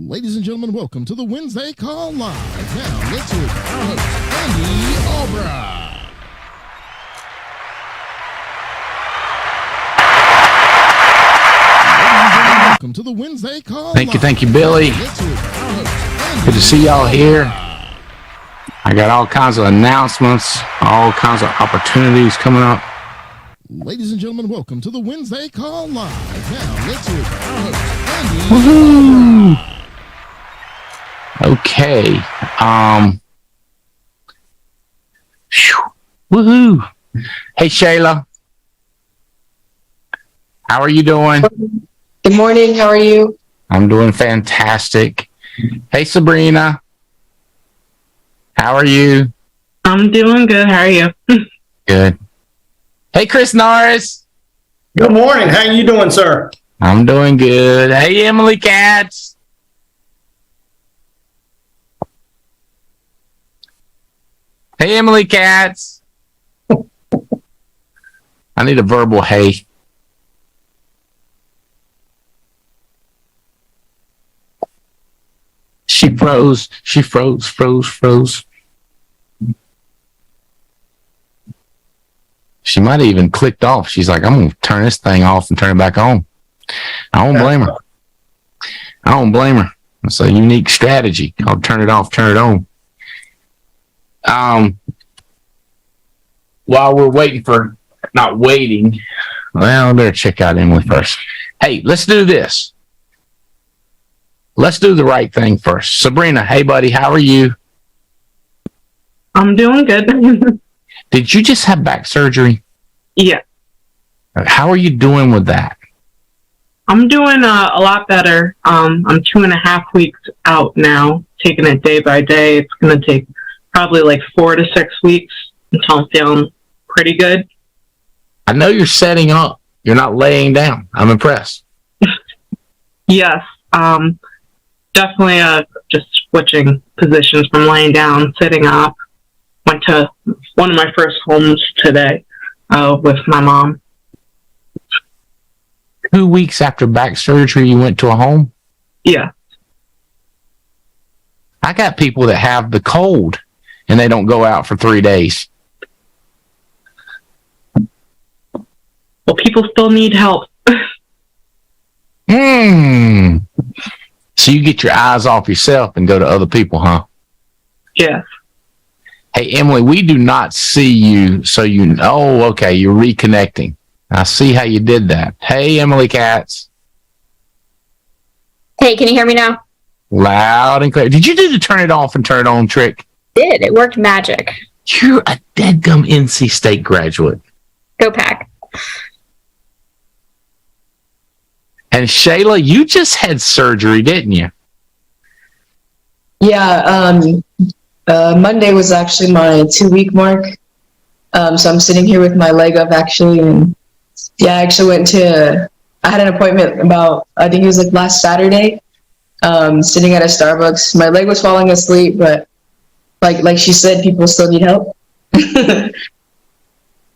Ladies and gentlemen, welcome to the Wednesday Call Live. Now, let's hear it for our host, Andy Albright. Welcome to the Wednesday Call Live. Thank you, Billy. Good to see y'all here. I got all kinds of announcements, all kinds of opportunities coming up. Ladies and gentlemen, welcome to the Wednesday Call Live. Now, let's hear it for our host, Andy Albright. Okay. Woohoo. Hey, Shayla. How are you doing? Good morning. How are you? I'm doing fantastic. Hey, Sabrina. How are you? I'm doing good. How are you? Good. Hey, Chris Norris. Good morning. How you doing, sir? I'm doing good. Hey, Emily Katz. Hey, Emily Katz. I need a verbal hey. She froze. She froze. She might have even clicked off. She's like, I'm going to turn this thing off and turn it back on. I don't blame her. It's a unique strategy. I'll turn it off, turn it on. While we're well, I better check out Emily first. Hey, let's do this. Let's do the right thing first. Sabrina, hey, buddy, how are you? I'm doing good. Did you just have back surgery? Yeah. How are you doing with that? I'm doing a lot better. I'm 2.5 weeks out now, taking it day by day. It's going to take probably like 4 to 6 weeks until I'm feeling pretty good. I know you're setting up. You're not laying down. I'm impressed. Yes. Definitely just switching positions from laying down, sitting up. Went to one of my first homes today with my mom. 2 weeks after back surgery, you went to a home? Yeah. I got people that have the cold and they don't go out for 3 days. Well, people still need help. So you get your eyes off yourself and go to other people, huh? Yeah. Hey, Emily, we do not see you, so you know. Oh, okay, you're reconnecting. I see how you did that. Hey, Emily Katz. Hey, can you hear me now? Loud and clear. Did you do the turn it off and turn it on trick? It worked magic. You're a deadgum NC State graduate. Go Pack. And Shayla, you just had surgery, didn't you? Yeah, Monday was actually my 2-week mark. So I'm sitting here with my leg up actually. And yeah, I actually I had an appointment I think it was like last Saturday, sitting at a Starbucks. My leg was falling asleep, but like she said, people still need help.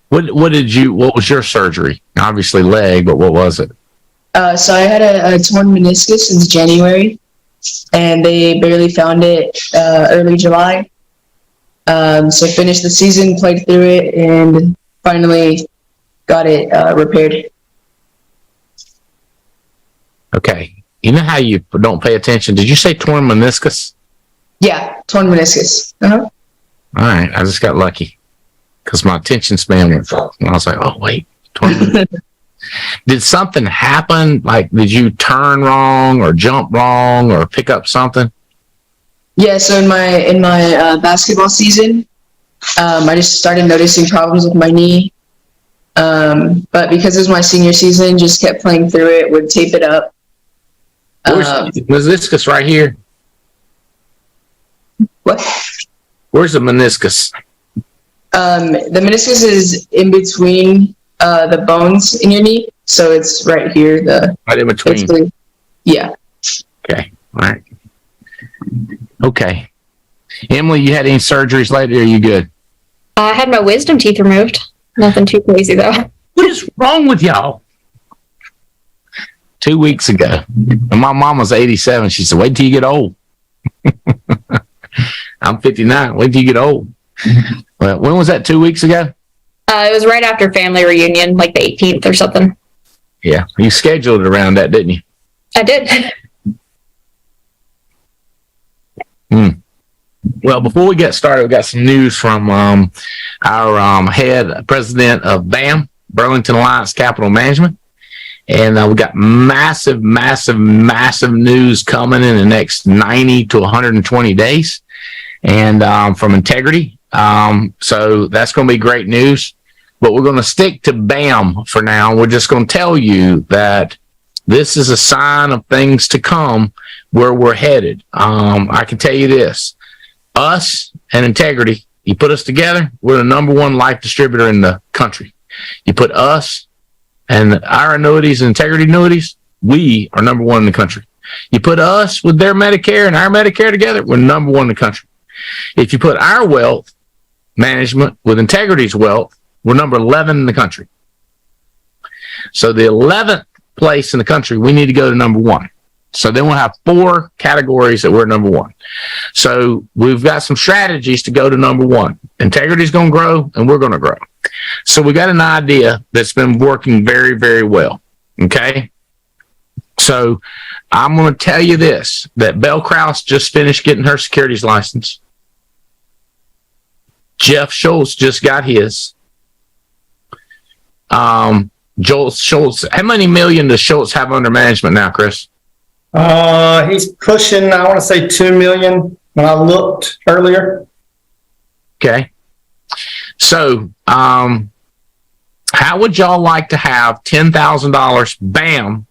What was your surgery? Obviously leg, but what was it? So I had a torn meniscus since January, and they barely found it early July. So I finished the season, played through it, and finally got it repaired. Okay. You know how you don't pay attention? Did you say torn meniscus? Yeah, torn meniscus. Uh-huh. All right. I just got lucky because my attention span went full. And I was like, oh, wait. Torn meniscus. Did something happen? Like, did you turn wrong or jump wrong or pick up something? Yeah, so in my basketball season, I just started noticing problems with my knee. But because it was my senior season, just kept playing through it, would tape it up. Where's the meniscus right here? What? Where's the meniscus? The meniscus is in between the bones in your knee, so it's right here. Right in between. Yeah. Okay. All right. Okay. Emily, you had any surgeries lately? Or are you good? I had my wisdom teeth removed. Nothing too crazy though. What is wrong with y'all? 2 weeks ago. And my mom was 87. She said, wait till you get old. I'm 59. Wait till you get old. Well, when was that, 2 weeks ago? It was right after family reunion, like the 18th or something. Yeah. You scheduled it around that, didn't you? I did. Well, before we get started, we got some news from our head president of BAM, Burlington Alliance Capital Management. And we got massive news coming in the next 90 to 120 days. And from Integrity. So that's going to be great news. But we're going to stick to BAM for now. We're just going to tell you that this is a sign of things to come where we're headed. I can tell you this. Us and Integrity, you put us together, we're the number one life distributor in the country. You put us and our annuities and Integrity annuities, we are number one in the country. You put us with their Medicare and our Medicare together, we're number one in the country. If you put our wealth management with Integrity's wealth, we're number 11 in the country. So the 11th place in the country, we need to go to number one. So then we'll have 4 categories that we're number one. So we've got some strategies to go to number one. Integrity's going to grow and we're going to grow. So we got an idea that's been working very, very well. Okay. So I'm going to tell you this, that Belle Krause just finished getting her securities license. Jeff Schultz just got his. Joel Schultz, how many million does Schultz have under management now, Chris? He's pushing, I want to say 2 million when I looked earlier. Okay. So, how would y'all like to have $10,000 bam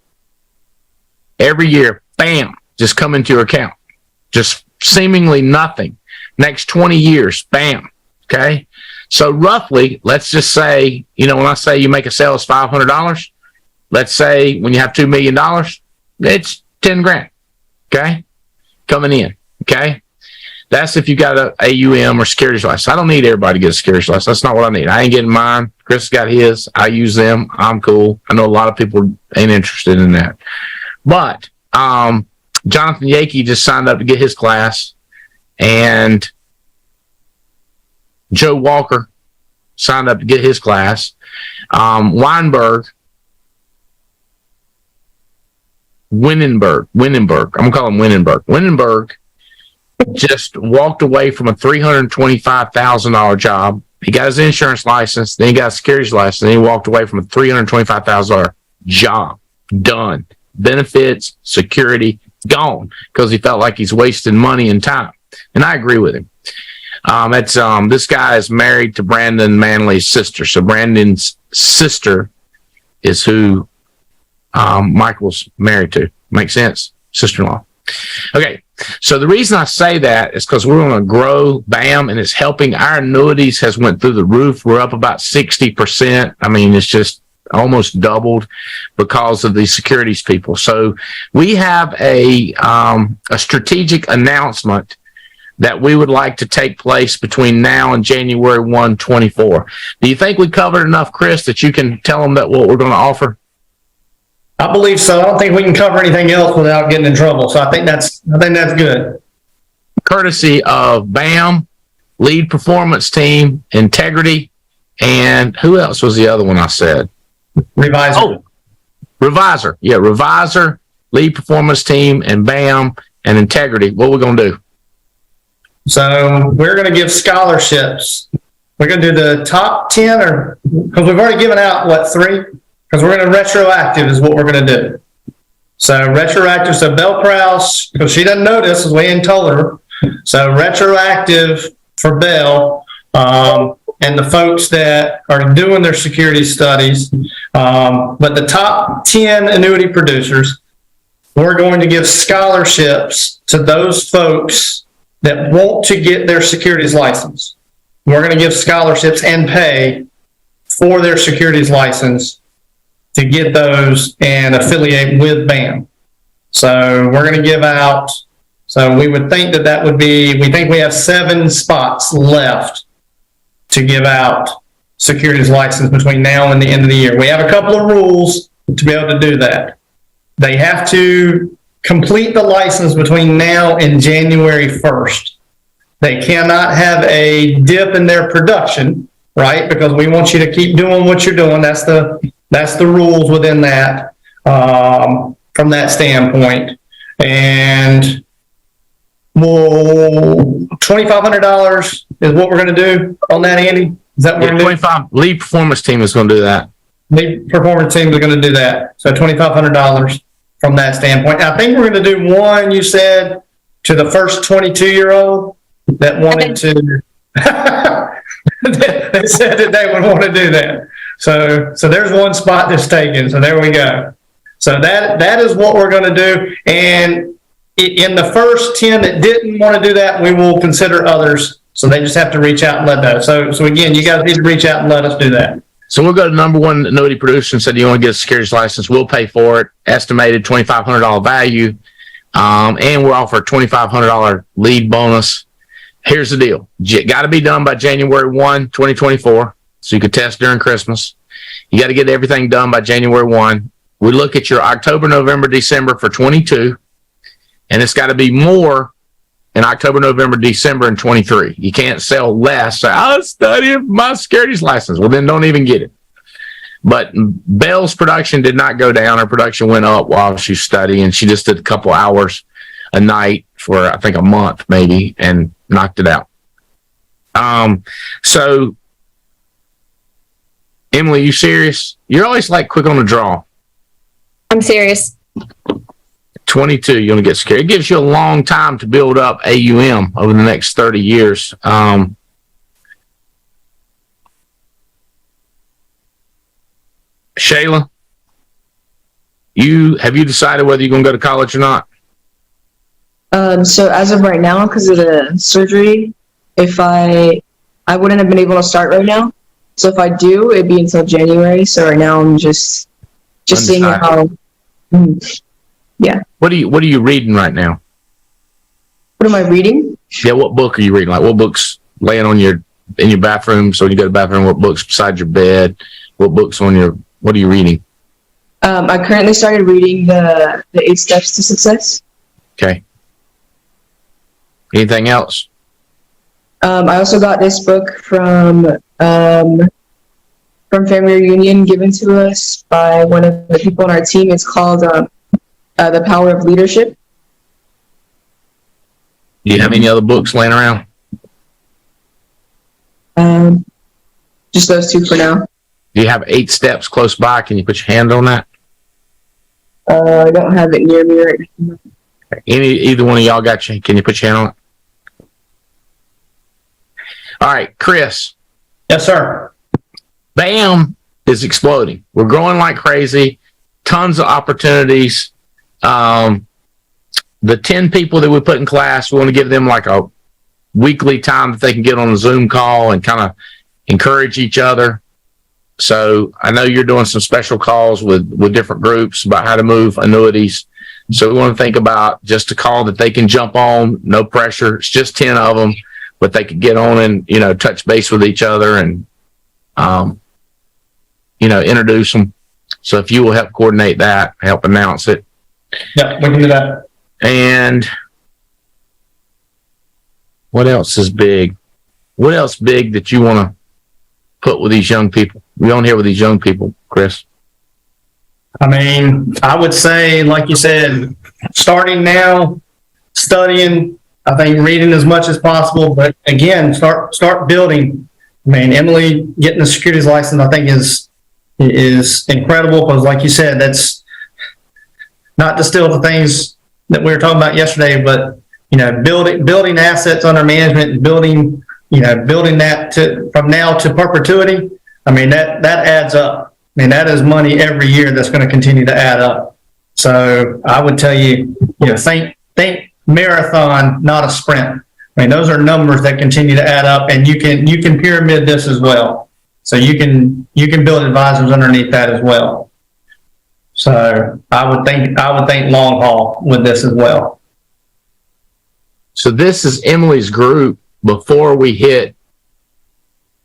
every year? Bam, just come into your account. Just seemingly nothing. Next 20 years, bam. Okay. So roughly, let's just say, when I say you make a sale is $500, let's say when you have $2 million, it's 10 grand. Okay. Coming in. Okay. That's if you got a AUM or securities license. I don't need everybody to get a securities license. That's not what I need. I ain't getting mine. Chris got his. I use them. I'm cool. I know a lot of people ain't interested in that. But Jonathan Yakey just signed up to get his class. And Joe Walker signed up to get his class. Weinberg, Winenberg. I'm going to call him Winenberg. Winenberg just walked away from a $325,000 job. He got his insurance license, then he got a securities license, then he walked away from a $325,000 job. Done. Benefits, security, gone, because he felt like he's wasting money and time. And I agree with him. This guy is married to Brandon Manley's sister. So Brandon's sister is who Michael's married to. Makes sense? Sister-in-law. Okay. So the reason I say that is because we're going to grow BAM, and it's helping. Our annuities has went through the roof. We're up about 60%. I mean, it's just almost doubled because of the securities people. So we have a strategic announcement that we would like to take place between now and January 1, 24. Do you think we covered enough, Chris, that you can tell them that what we're going to offer? I believe so. I don't think we can cover anything else without getting in trouble. So I think that's good. Courtesy of BAM, Lead Performance Team, Integrity, and who else was the other one I said? Revisor. Oh, Revisor. Yeah, Revisor, Lead Performance Team, and BAM, and Integrity. What we're going to do? So we're going to give scholarships. We're going to do the top 10, because we've already given out, 3? Because we're going to retroactive is what we're going to do. So retroactive, so Belle Krause, because she doesn't know this, as we ain't told her. So retroactive for Belle, and the folks that are doing their security studies. But the top 10 annuity producers, we're going to give scholarships to those folks that want to get their securities license. We're going to give scholarships and pay for their securities license to get those and affiliate with BAM. So we're going to give out, so we would think that would be, we think we have 7 spots left to give out securities license between now and the end of the year. We have a couple of rules to be able to do that. they have to complete the license between now and January 1st. They cannot have a dip in their production, right? Because we want you to keep doing what you're doing. That's the rules within that, from that standpoint. And well, $2,500 is what we're going to do on that, Andy. Is that what we're going to do? 25 lead performance team is going to do that. Lead performance team is going to do that. So $2,500 from that standpoint. I think we're going to do one, you said, to the first 22-year-old that wanted to. They said that they would want to do that. So there's one spot that's taken. So there we go. So that is what we're going to do. And in the first 10 that didn't want to do that, we will consider others. So they just have to reach out and let know. So again, you guys need to reach out and let us do that. So we'll go to number one annuity producer and said, you want to get a securities license? We'll pay for it. Estimated $2,500 value. And we'll offer a $2,500 lead bonus. Here's the deal. Got to be done by January 1, 2024. So you could test during Christmas. You got to get everything done by January 1. We look at your October, November, December for 22. And it's got to be more in October, November, December, and 23. You can't sell less. Say, I'll study my securities license. Well, then don't even get it. But Belle's production did not go down. Her production went up while she was studying. She just did a couple hours a night for, I think, a month maybe, and knocked it out. So, Emily, you serious? You're always like quick on the draw. I'm serious. 22, you're going to get scared. It gives you a long time to build up AUM over the next 30 years. Shayla, have you decided whether you're going to go to college or not? So as of right now, because of the surgery, if I wouldn't have been able to start right now. So if I do, it'd be until January. So right now I'm just seeing how. Yeah. What are you reading right now? What am I reading? Yeah, what book are you reading? Like, what books laying on in your bathroom? So when you go to the bathroom, what books beside your bed? What books what are you reading? I currently started reading the 8 Steps to Success. Okay. Anything else? I also got this book from Family Reunion, given to us by one of the people on our team. It's called The Power of Leadership. Do you have any other books laying around? Just those 2 for now. Do you have 8 Steps close by? Can you put your hand on that? I don't have it near me right now. Either one of y'all got you? Can you put your hand on it? All right, Chris. Yes, sir. BAM is exploding. We're growing like crazy. Tons of opportunities. The 10 people that we put in class, we want to give them like a weekly time that they can get on a Zoom call and kind of encourage each other. So I know you're doing some special calls with different groups about how to move annuities. So we want to think about just a call that they can jump on, no pressure. It's just 10 of them, but they could get on and, touch base with each other and, introduce them. So if you will help coordinate that, help announce it. Yeah, we can do that. And what else is big? What else big that you want to put with these young people? We on here with these young people, Chris? I mean, I would say, like you said, starting now, studying, I think reading as much as possible, but again, start building. I mean, Emily getting the securities license, I think is incredible because, like you said, that's not just still the things that we were talking about yesterday, but building assets under management and building that from now to perpetuity. I mean, that adds up. I mean, that is money every year that's going to continue to add up. So I would tell you, think marathon, not a sprint. I mean, those are numbers that continue to add up, and you can pyramid this as well. So you can build advisors underneath that as well. So I would think long haul with this as well. So this is Emily's group before we hit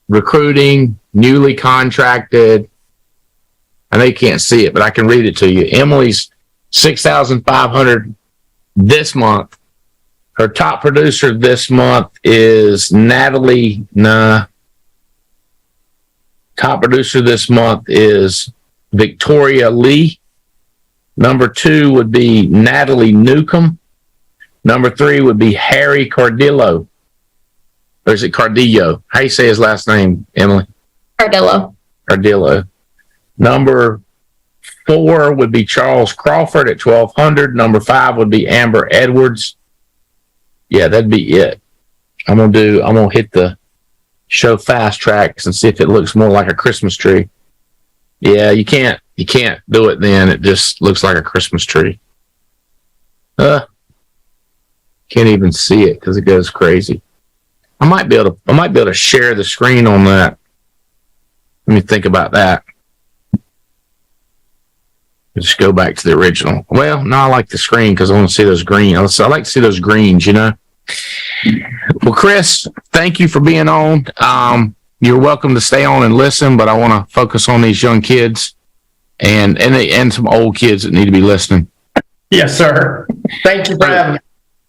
recruiting, newly contracted. I know you can't see it, but I can read it to you. Emily's $6,500 this month. Her top producer this month is Natalie. Nah. Top producer this month is Victoria Lee. Number 2 would be Natalie Newcomb. Number 3 would be Harry Cardillo. Or is it Cardillo? How do you say his last name, Emily? Cardillo. Cardillo. Number 4 would be Charles Crawford at $1,200. Number 5 would be Amber Edwards. Yeah, that'd be it. I'm gonna hit the show fast tracks and see if it looks more like a Christmas tree. Yeah, you can't do it then. It just looks like a Christmas tree. Can't even see it because it goes crazy. I might be able to share the screen on that. Let me think about that. Just go back to the original. Well, no, I like the screen because I want to see those green. I like to see those greens, you know. Well, Chris, thank you for being on. You're welcome to stay on and listen, but I want to focus on these young kids and some old kids that need to be listening. Yes, sir. Thank you for having me.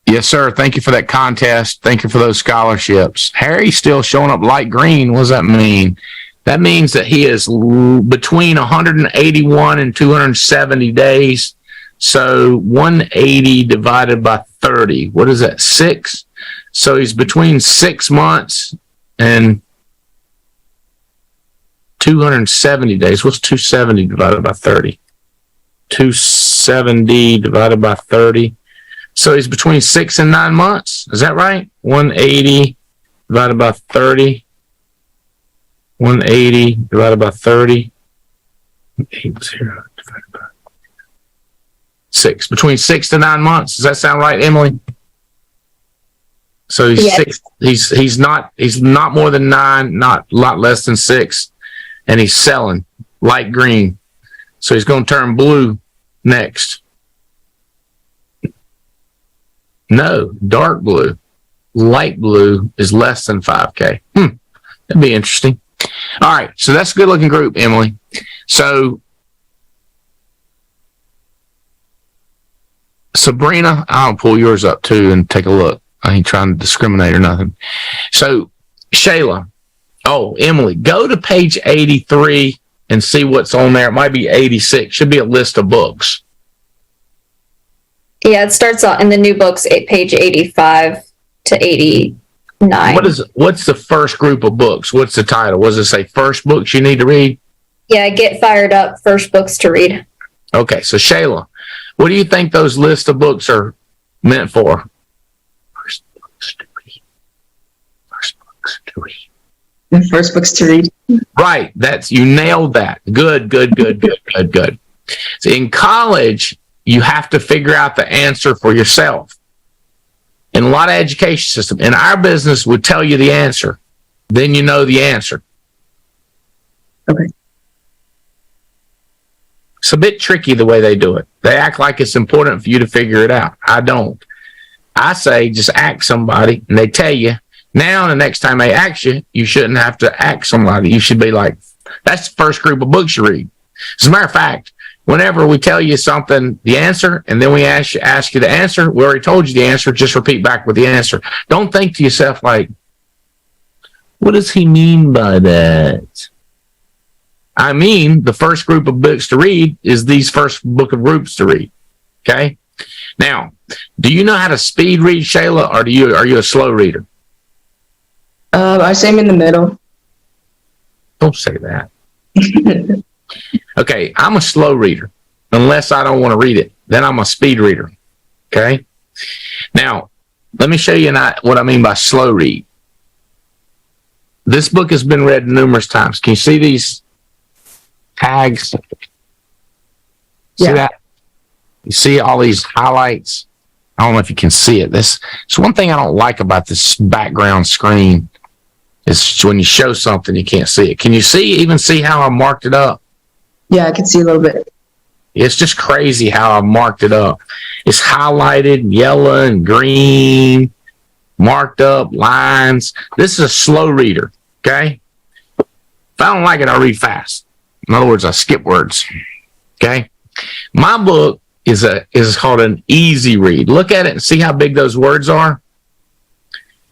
Yes, sir. Thank you for that contest. Thank you for those scholarships. Harry's still showing up light green. What does that mean? That means that he is between 181 and 270 days. So 180 divided by 30. What is that? 6. So he's between 6 months and 270 days. What's 270 divided by 30? 270 divided by 30. So he's between 6 and 9 months. Is that right? 180 divided by 30. 180 divided by 30. 80 divided by 6. Between 6 to 9 months. Does that sound right, Emily? So he's 6. He's not more than 9, not a lot less than 6, and he's selling light green. So he's going to turn blue next. No, dark blue. Light blue is less than 5K. That'd be interesting. All right, so that's a good-looking group, Emily. So, Sabrina, I'll pull yours up, too, and take a look. I ain't trying to discriminate or nothing. So, Shayla, Emily, go to page 83 and see what's on there. It might be 86. Should be a list of books. Yeah, it starts out in the new books, page 85 to 89. What's the first group of books? What's the title? Was it say first books you need to read? Yeah, get fired up, first books to read. Okay, so Shayla, what do you think those list of books are meant for? First books to read. First books to read. The first books to read. Right, you nailed that. Good. So in college, you have to figure out the answer for yourself. In a lot of education system, in our business, would tell you the answer. Then you know the answer. Okay. It's a bit tricky the way they do it. They act like it's important for you to figure it out. I don't. I say just ask somebody, and they tell you. Now, the next time they ask you, you shouldn't have to ask somebody. You should be like, that's the first group of books you read. As a matter of fact, whenever we tell you something, the answer, and then we ask you the answer, we already told you the answer, just repeat back with the answer. Don't think to yourself like, what does he mean by that? I mean, the first group of books to read is these first book of groups to read. Okay? Now, do you know how to speed read, Shayla, or are you a slow reader? I say I'm in the middle. Don't say that. Okay, I'm a slow reader, unless I don't want to read it. Then I'm a speed reader. Okay? Now, let me show you what I mean by slow read. This book has been read numerous times. Can you see these tags? See that? You see all these highlights? I don't know if you can see it. This is one thing I don't like about this background screen. Is when you show something, you can't see it. Can you even see how I marked it up? Yeah, I can see a little bit. It's just crazy how I marked it up. It's highlighted, yellow and green, marked up, lines. This is a slow reader, okay? If I don't like it, I read fast. In other words, I skip words, okay? My book is called an easy read. Look at it and see how big those words are.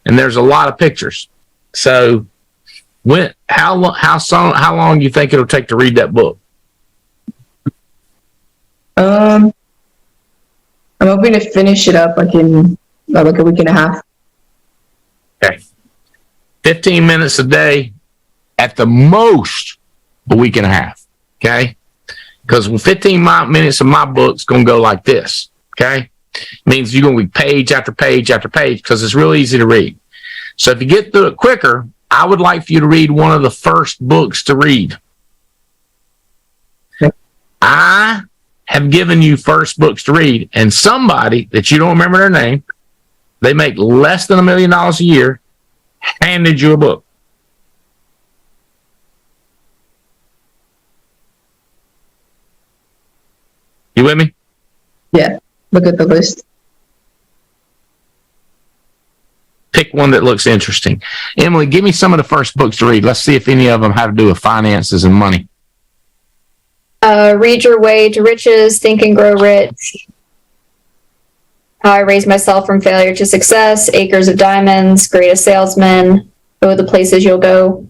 And there's a lot of pictures. So how long do you think it'll take to read that book? I'm hoping to finish it up like in like a week and a half. Okay. 15 minutes a day, at the most a week and a half. Okay. Because 15 minutes of my book's going to go like this. Okay. Means you're going to be page after page after page because it's real easy to read. So if you get through it quicker, I would like for you to read one of the first books to read. Okay. I have given you first books to read, and somebody that you don't remember their name, they make less than $1 million a year, handed you a book. You with me? Yeah. Look at the list. Pick one that looks interesting. Emily, give me some of the first books to read. Let's see if any of them have to do with finances and money. Read Your Way to Riches, Think and Grow Rich. How I Raised Myself from Failure to Success, Acres of Diamonds, Greatest Salesman, Oh, the Places You'll Go,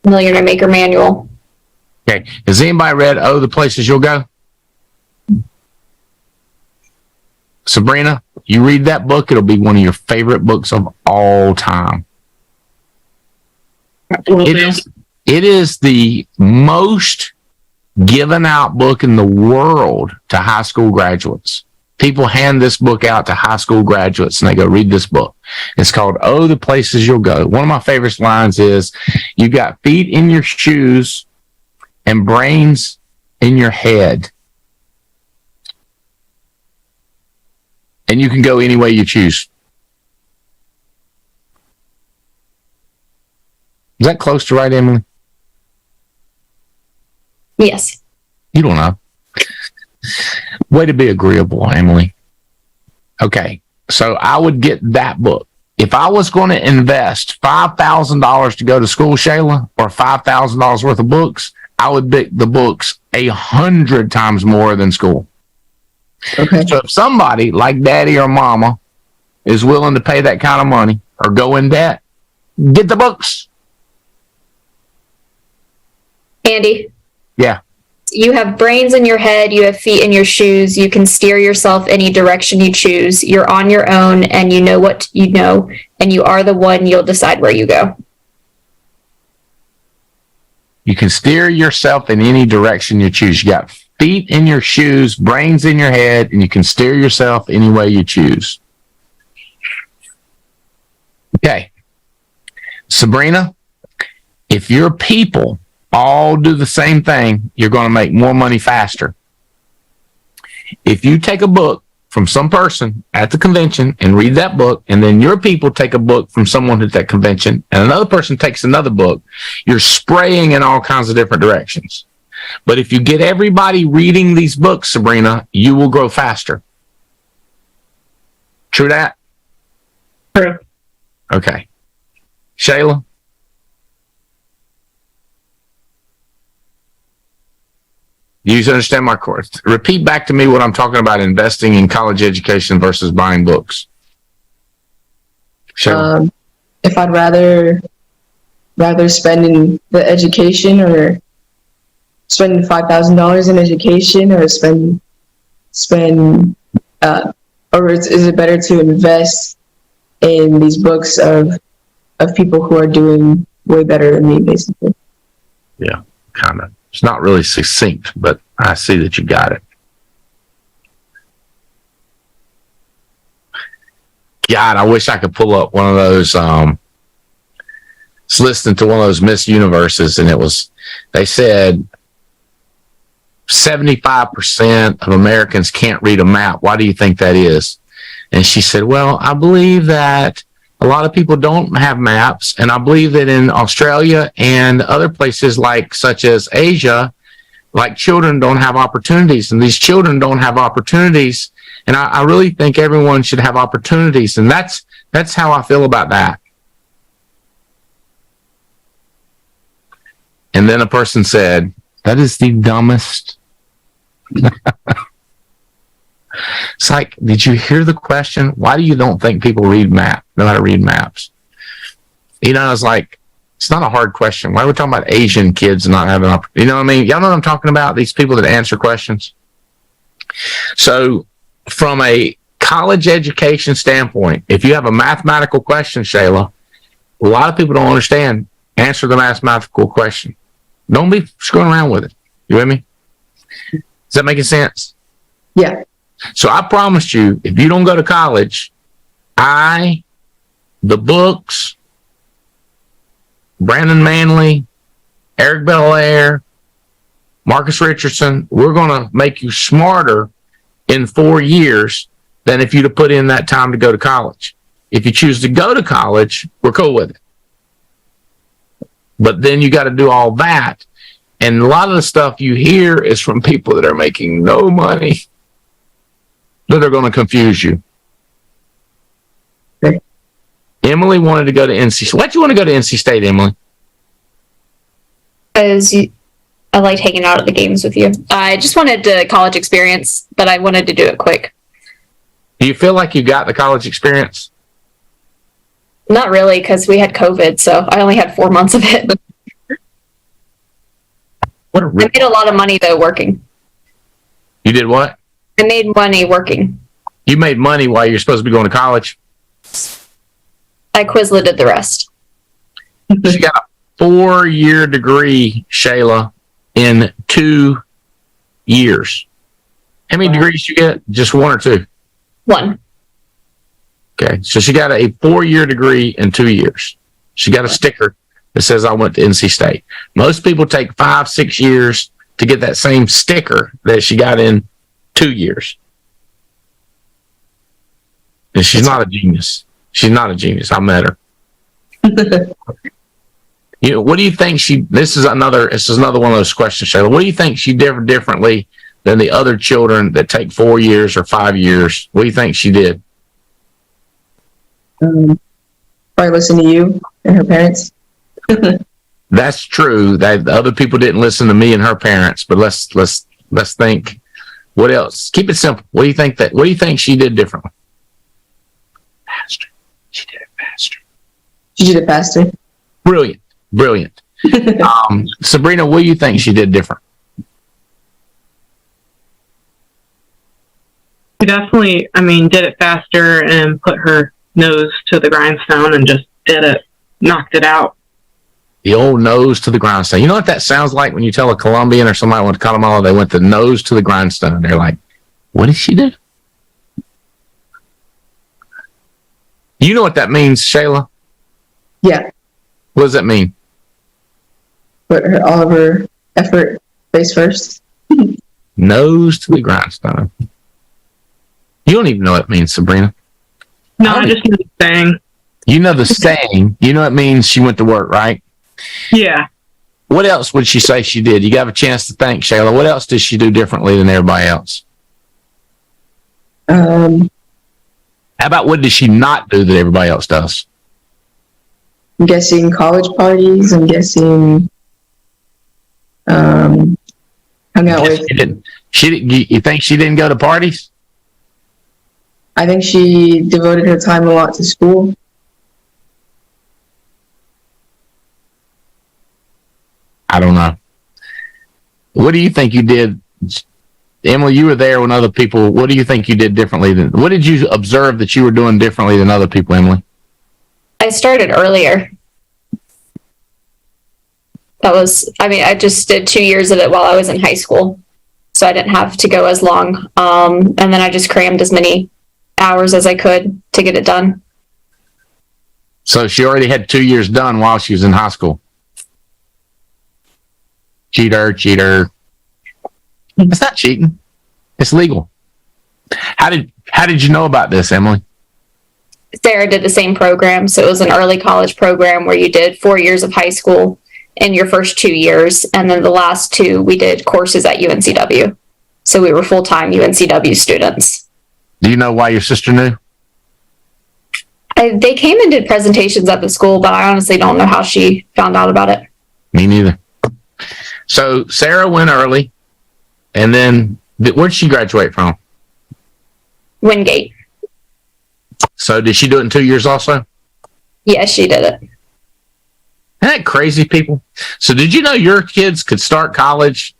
Millionaire Maker Manual. Okay. Has anybody read Oh, the Places You'll Go? Sabrina, you read that book, it'll be one of your favorite books of all time. It is the most given out book in the world to high school graduates. People hand this book out to high school graduates and they go, read this book. It's called Oh, the Places You'll Go. One of my favorite lines is, you got feet in your shoes and brains in your head. And you can go any way you choose. Is that close to right, Emily? Yes. You don't know. Way to be agreeable, Emily. Okay, so I would get that book. If I was going to invest $5,000 to go to school, Shayla, or $5,000 worth of books, I would pick the books 100 times more than school. Okay. So if somebody like daddy or mama is willing to pay that kind of money or go in debt, get the books. Andy. Yeah. You have brains in your head, you have feet in your shoes, you can steer yourself any direction you choose. You're on your own and you know what you know, and you are the one, you'll decide where you go. You can steer yourself in any direction you choose. You got feet in your shoes, brains in your head, and you can steer yourself any way you choose. Okay. Sabrina, if your people all do the same thing, you're going to make more money faster. If you take a book from some person at the convention and read that book, and then your people take a book from someone at that convention, and another person takes another book, you're spraying in all kinds of different directions. But if you get everybody reading these books, Sabrina, you will grow faster. True that? True. Okay. Shayla? You understand my course. Repeat back to me what I'm talking about investing in college education versus buying books. Shayla? If I'd rather spend in the education or spend $5,000 in education or or is it better to invest in these books of people who are doing way better than me, basically? Yeah, kind of. It's not really succinct, but I see that you got it. God, I wish I could pull up one of those, listening to one of those Miss Universes, and they said 75% of Americans can't read a map. Why do you think that is? And she said, well, I believe that a lot of people don't have maps, and I believe that in Australia and other places such as Asia, children don't have opportunities, and these children don't have opportunities. And I really think everyone should have opportunities, and that's how I feel about that. And then a person said, that is the dumbest It's like, did you hear the question? Why do you don't think people know how to read maps? It's like, it's not a hard question. Why are we talking about Asian kids not having opportunity? You know what I mean? Y'all know what I'm talking about? These people that answer questions. So from a college education standpoint, if you have a mathematical question, Shayla, a lot of people don't understand. Answer the mathematical question. Don't be screwing around with it. You with me? Is that making sense? Yeah. So I promised you, if you don't go to college, the books, Brandon Manley, Eric Belair, Marcus Richardson, we're going to make you smarter in 4 years than if you'd have put in that time to go to college. If you choose to go to college, we're cool with it. But then you got to do all that. And a lot of the stuff you hear is from people that are making no money, that are going to confuse you. Okay. Emily wanted to go to NC State. Why'd you want to go to NC State, Emily? Because I liked hanging out at the games with you. I just wanted the college experience, but I wanted to do it quick. Do you feel like you got the college experience? Not really, because we had COVID, so I only had 4 months of it. What a I made a lot of money, though, working. You did what? I made money working. You made money while you're supposed to be going to college? I Quizleted the rest. She got a 4-year degree, Shayla, in 2 years. How many degrees you get? Just 1 or 2? 1. Okay, so she got a 4-year degree in 2 years. She got a sticker that says, I went to NC State. Most people take 5-6 years to get that same sticker that she got in 2 years. And she's not a genius. She's not a genius. I met her. What do you think this is another one of those questions, Shayla. What do you think she did differently than the other children that take 4 years or 5 years? What do you think she did? Probably listen to you and her parents. That's true. That the other people didn't listen to me and her parents, but let's think. What else? Keep it simple. What do you think she did differently? Faster. She did it faster. She did it faster. Brilliant. Sabrina, what do you think she did different? She definitely, did it faster and put her nose to the grindstone and just knocked it out. The old nose to the grindstone. You know what that sounds like when you tell a Colombian or somebody went to Guatemala, they went the nose to the grindstone. They're like, what did she do? You know what that means, Shayla? Yeah. What does that mean? Put all of her effort face first. Nose to the grindstone. You don't even know what it means, Sabrina. No, I just know the saying. You know the saying. You know it means she went to work, right? Yeah. What else would she say she did? You got a chance to think, Shayla. What else did she do differently than everybody else? How about what did she not do that everybody else does? I'm guessing college parties. I'm guessing hung out with. You think she didn't go to parties? I think she devoted her time a lot to school. I don't know. What do you think you did? Emily, you were there when other people, what do you think you did differently? What did you observe that you were doing differently than other people, Emily? I started earlier. I just did 2 years of it while I was in high school. So I didn't have to go as long. And then I just crammed as many hours as I could to get it done. So she already had 2 years done while she was in high school. Cheater. It's not cheating. It's legal. How did you know about this, Emily? Sarah did the same program. So it was an early college program where you did 4 years of high school in your first 2 years. And then the last 2, we did courses at UNCW. So we were full-time UNCW students. Do you know why your sister knew? They came and did presentations at the school, but I honestly don't know how she found out about it. Me neither. So Sarah went early, and then Where'd she graduate from? Wingate. So did she do it in 2 years also? Yes, she did it. Isn't that crazy, people? So did you know your kids could start college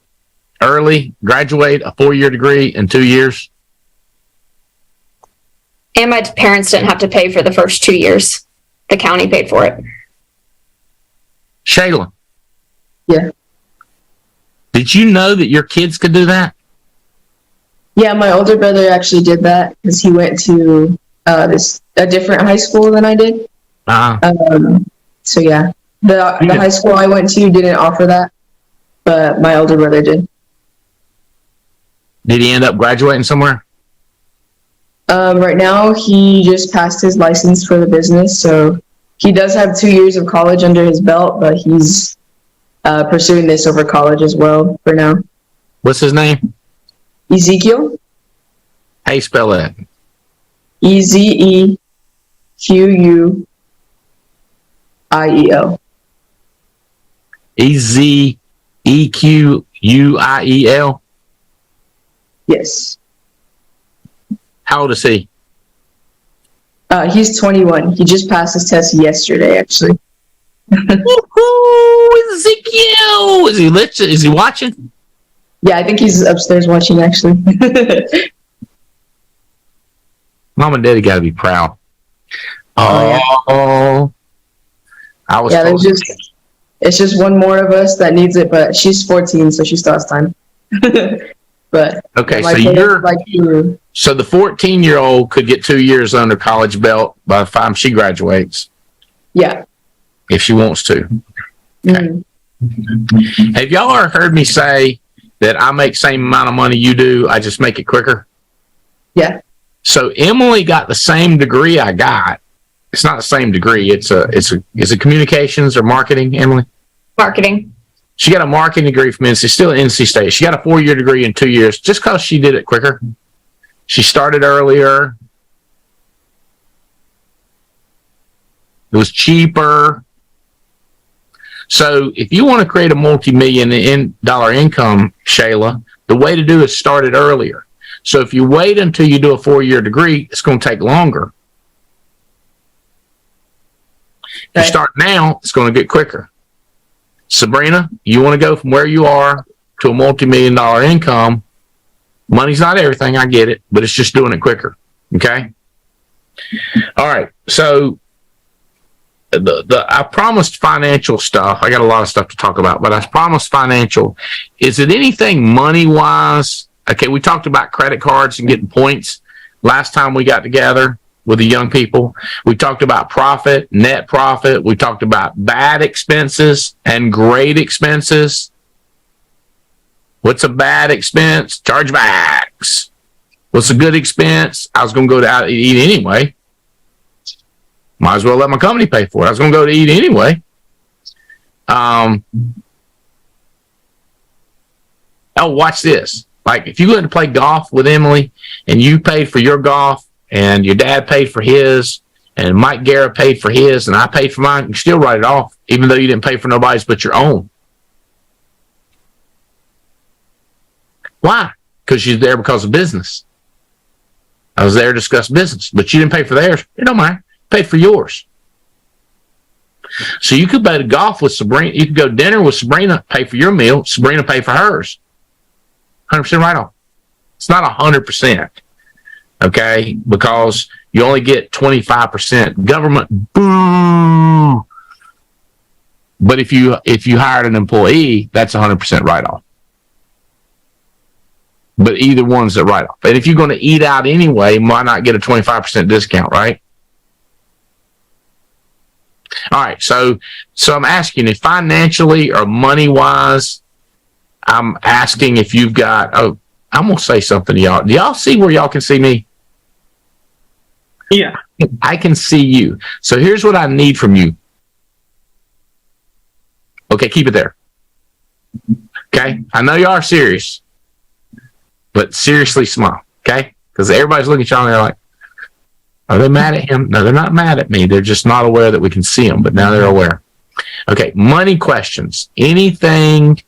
early, graduate a 4-year degree in 2 years? And my parents didn't have to pay for the first 2 years. The county paid for it. Shayla. Yeah. Did you know that your kids could do that? Yeah, my older brother actually did that because he went to a different high school than I did. So yeah, the high school I went to didn't offer that, but my older brother did. Did he end up graduating somewhere? Right now, he just passed his license for the business, so he does have 2 years of college under his belt, but he's pursuing this over college as well for now. What's his name? Ezekiel. How you spell that? Ezequiel. Ezequiel. Yes. How old is he? He's 21. He just passed his test yesterday, actually. Woohoo! Ezekiel! Is he watching? Yeah, I think he's upstairs watching, actually. Mom and Daddy got to be proud. Yeah. I was. Yeah, it's just one more of us that needs it, but she's 14, so she still has time. But okay, my so parents like you. So the 14-year-old could get 2 years under college belt by the time she graduates. Yeah. If she wants to. Okay. Have y'all ever heard me say that I make same amount of money you do, I just make it quicker? Yeah. So Emily got the same degree I got. It's not the same degree. Is it communications or marketing, Emily? Marketing. She got a marketing degree from NC, still at NC State. She got a 4-year degree in 2 years just because she did it quicker. She started earlier. It was cheaper. So if you want to create a multi-million-dollar income, Shayla, the way to do it is start it earlier. So if you wait until you do a 4-year degree, it's going to take longer. If you start now, it's going to get quicker. Sabrina, you want to go from where you are to a multi-million-dollar income. Money's not everything, I get it, but it's just doing it quicker. Okay? All right. So I promised financial stuff. I got a lot of stuff to talk about, but I promised financial. Is it anything money-wise? Okay, we talked about credit cards and getting points last time we got together with the young people. We talked about profit, net profit. We talked about bad expenses and great expenses. What's a bad expense? Chargebacks. What's a good expense? I was going to go out to eat anyway. Might as well let my company pay for it. I was going to go to eat anyway. Oh, watch this. Like if you go to play golf with Emily and you paid for your golf and your dad paid for his and Mike Guerra paid for his and I paid for mine, you still write it off, even though you didn't pay for nobody's but your own. Why? Because you're there because of business. I was there to discuss business, but you didn't pay for theirs. It don't matter. Paid for yours. So you could go to golf with Sabrina. You could go to dinner with Sabrina, pay for your meal. Sabrina pay for hers. 100% write-off. It's not 100%. Okay? Because you only get 25%. Government, boo. But if you hired an employee, that's 100% write-off. But either one's a write-off. And if you're going to eat out anyway, why not get a 25% discount, right? All right, so I'm asking if financially or money-wise, I'm asking if you've got, I'm going to say something to y'all. Do y'all see where y'all can see me? Yeah. I can see you. So here's what I need from you. Okay, keep it there. Okay? I know y'all are serious, but seriously smile, okay? Because everybody's looking at y'all and they're like, are they mad at him? No, they're not mad at me. They're just not aware that we can see them, but now they're aware. Okay, money questions. Anything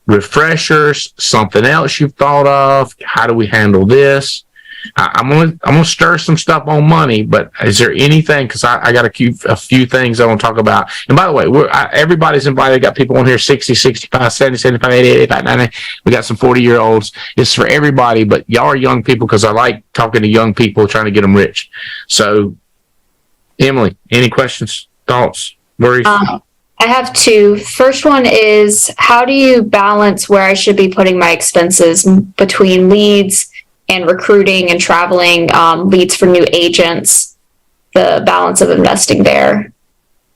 refreshers, something else you've thought of? How do we handle this? I'm gonna stir some stuff on money, but is there anything? Because I got a few things I want to talk about. And by the way, everybody's invited. I got people on here 60, 65, 70, 75, 80, 85, 90. We got some 40-year-olds. It's for everybody, but y'all are young people because I like talking to young people, trying to get them rich. So, Emily, any questions, thoughts, worries? I have two. First one is, how do you balance where I should be putting my expenses between leads and recruiting and traveling, leads for new agents, the balance of investing there?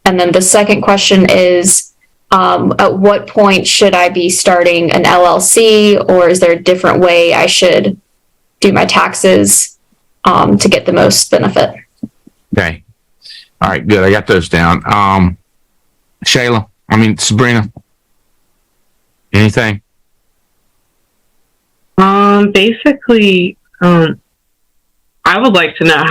And then the second question is, at what point should I be starting an LLC, or is there a different way I should do my taxes to get the most benefit? Okay. All right, good. I got those down. Sabrina, anything? Basically, I would like to know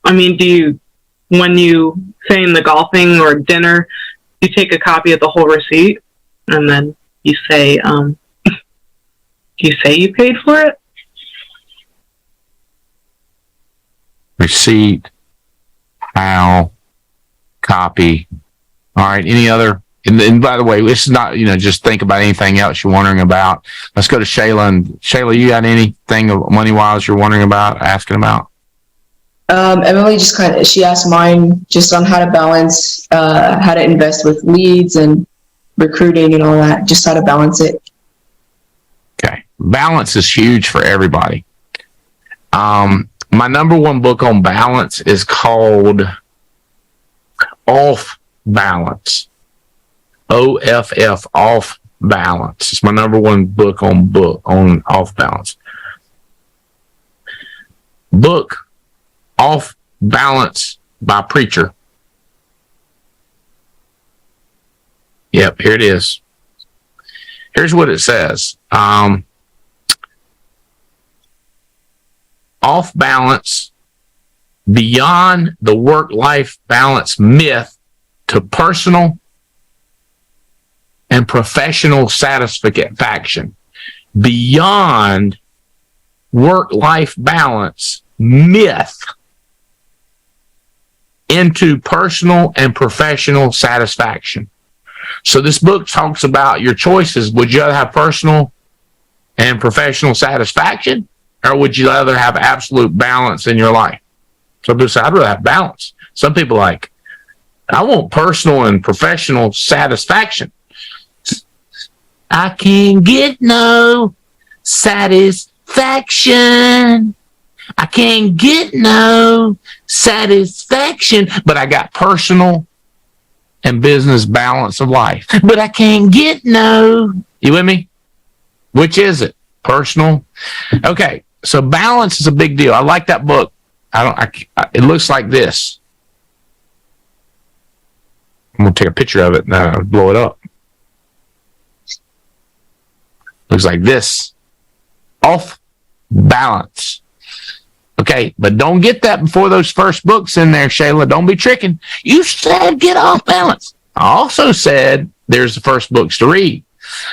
do you, when you say in the golfing or dinner, you take a copy of the whole receipt and then you say, do you say you paid for it? Receipt, how, copy. All right. Any other? And by the way, this is not, just think about anything else you're wondering about. Let's go to Shayla. And Shayla, you got anything money-wise you're wondering about, asking about? Emily she asked mine just on how to balance, how to invest with leads and recruiting and all that, just how to balance it. Okay. Balance is huge for everybody. My number one book on balance is called Off Balance. OFF, Off Balance. It's my number one book on off balance. Book Off Balance by Preacher. Yep, here it is. Here's what it says. Off balance, beyond the work-life balance myth to personal and professional satisfaction. Beyond work-life balance myth into personal and professional satisfaction. So this book talks about your choices. Would you rather have personal and professional satisfaction, or would you rather have absolute balance in your life? Some people say, I'd rather have balance. Some people I want personal and professional satisfaction. I can't get no satisfaction. I can't get no satisfaction, but I got personal and business balance of life. But I can't get no. You with me? Which is it? Personal? Okay, so balance is a big deal. I like that book. It looks like this. I'm going to take a picture of it and I'll blow it up. Looks like this. Off balance. Okay, but don't get that before those first books in there, Shayla. Don't be tricking. You said get off balance. I also said there's the first books to read.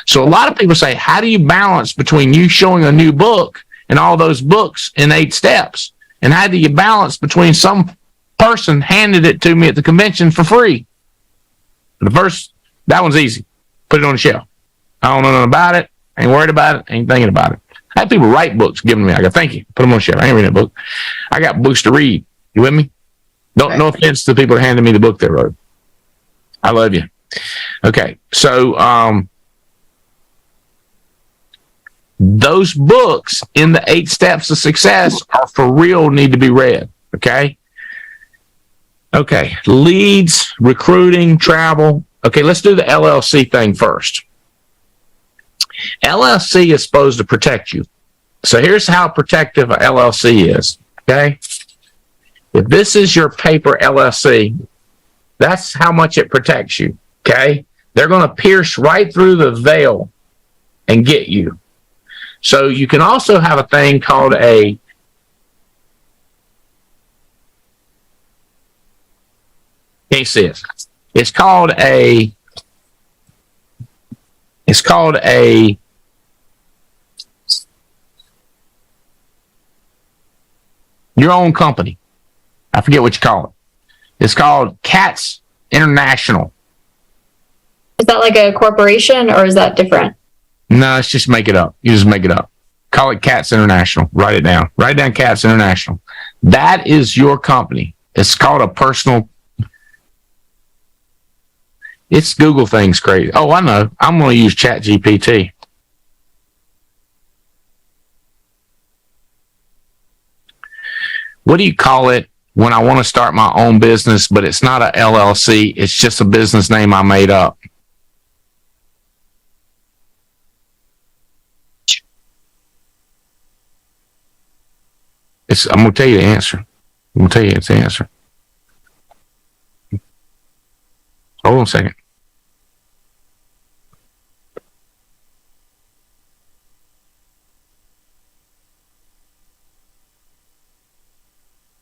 So a lot of people say, how do you balance between you showing a new book and all those books in 8 steps? And how do you balance between some person handed it to me at the convention for free? That one's easy. Put it on the shelf. I don't know nothing about it. Ain't worried about it. Ain't thinking about it. I had people write books giving me. I go, thank you. Put them on the shelf. I ain't reading that book. I got books to read. You with me? No offense to the people that handed me the book they wrote. I love you. Okay. So, those books in the 8 steps of success are for real, need to be read. Okay. Okay. Leads, recruiting, travel. Okay. Let's do the LLC thing first. LLC is supposed to protect you. So here's how protective a LLC is. Okay. If this is your paper LLC, that's how much it protects you. Okay. They're going to pierce right through the veil and get you. So you can also have a thing called can't see it. It's called an It's called your own company. I forget what you call it. It's called Cats International. Is that like a corporation or is that different? No, it's just make it up. You just make it up. Call it Cats International. Write it down. Write down Cats International. That is your company. It's called a personal. It's Google things crazy. Oh, I know. I'm going to use ChatGPT. What do you call it when I want to start my own business, but it's not a LLC? It's just a business name I made up. I'm going to tell you the answer. I'm going to tell you it's the answer. Hold on a second.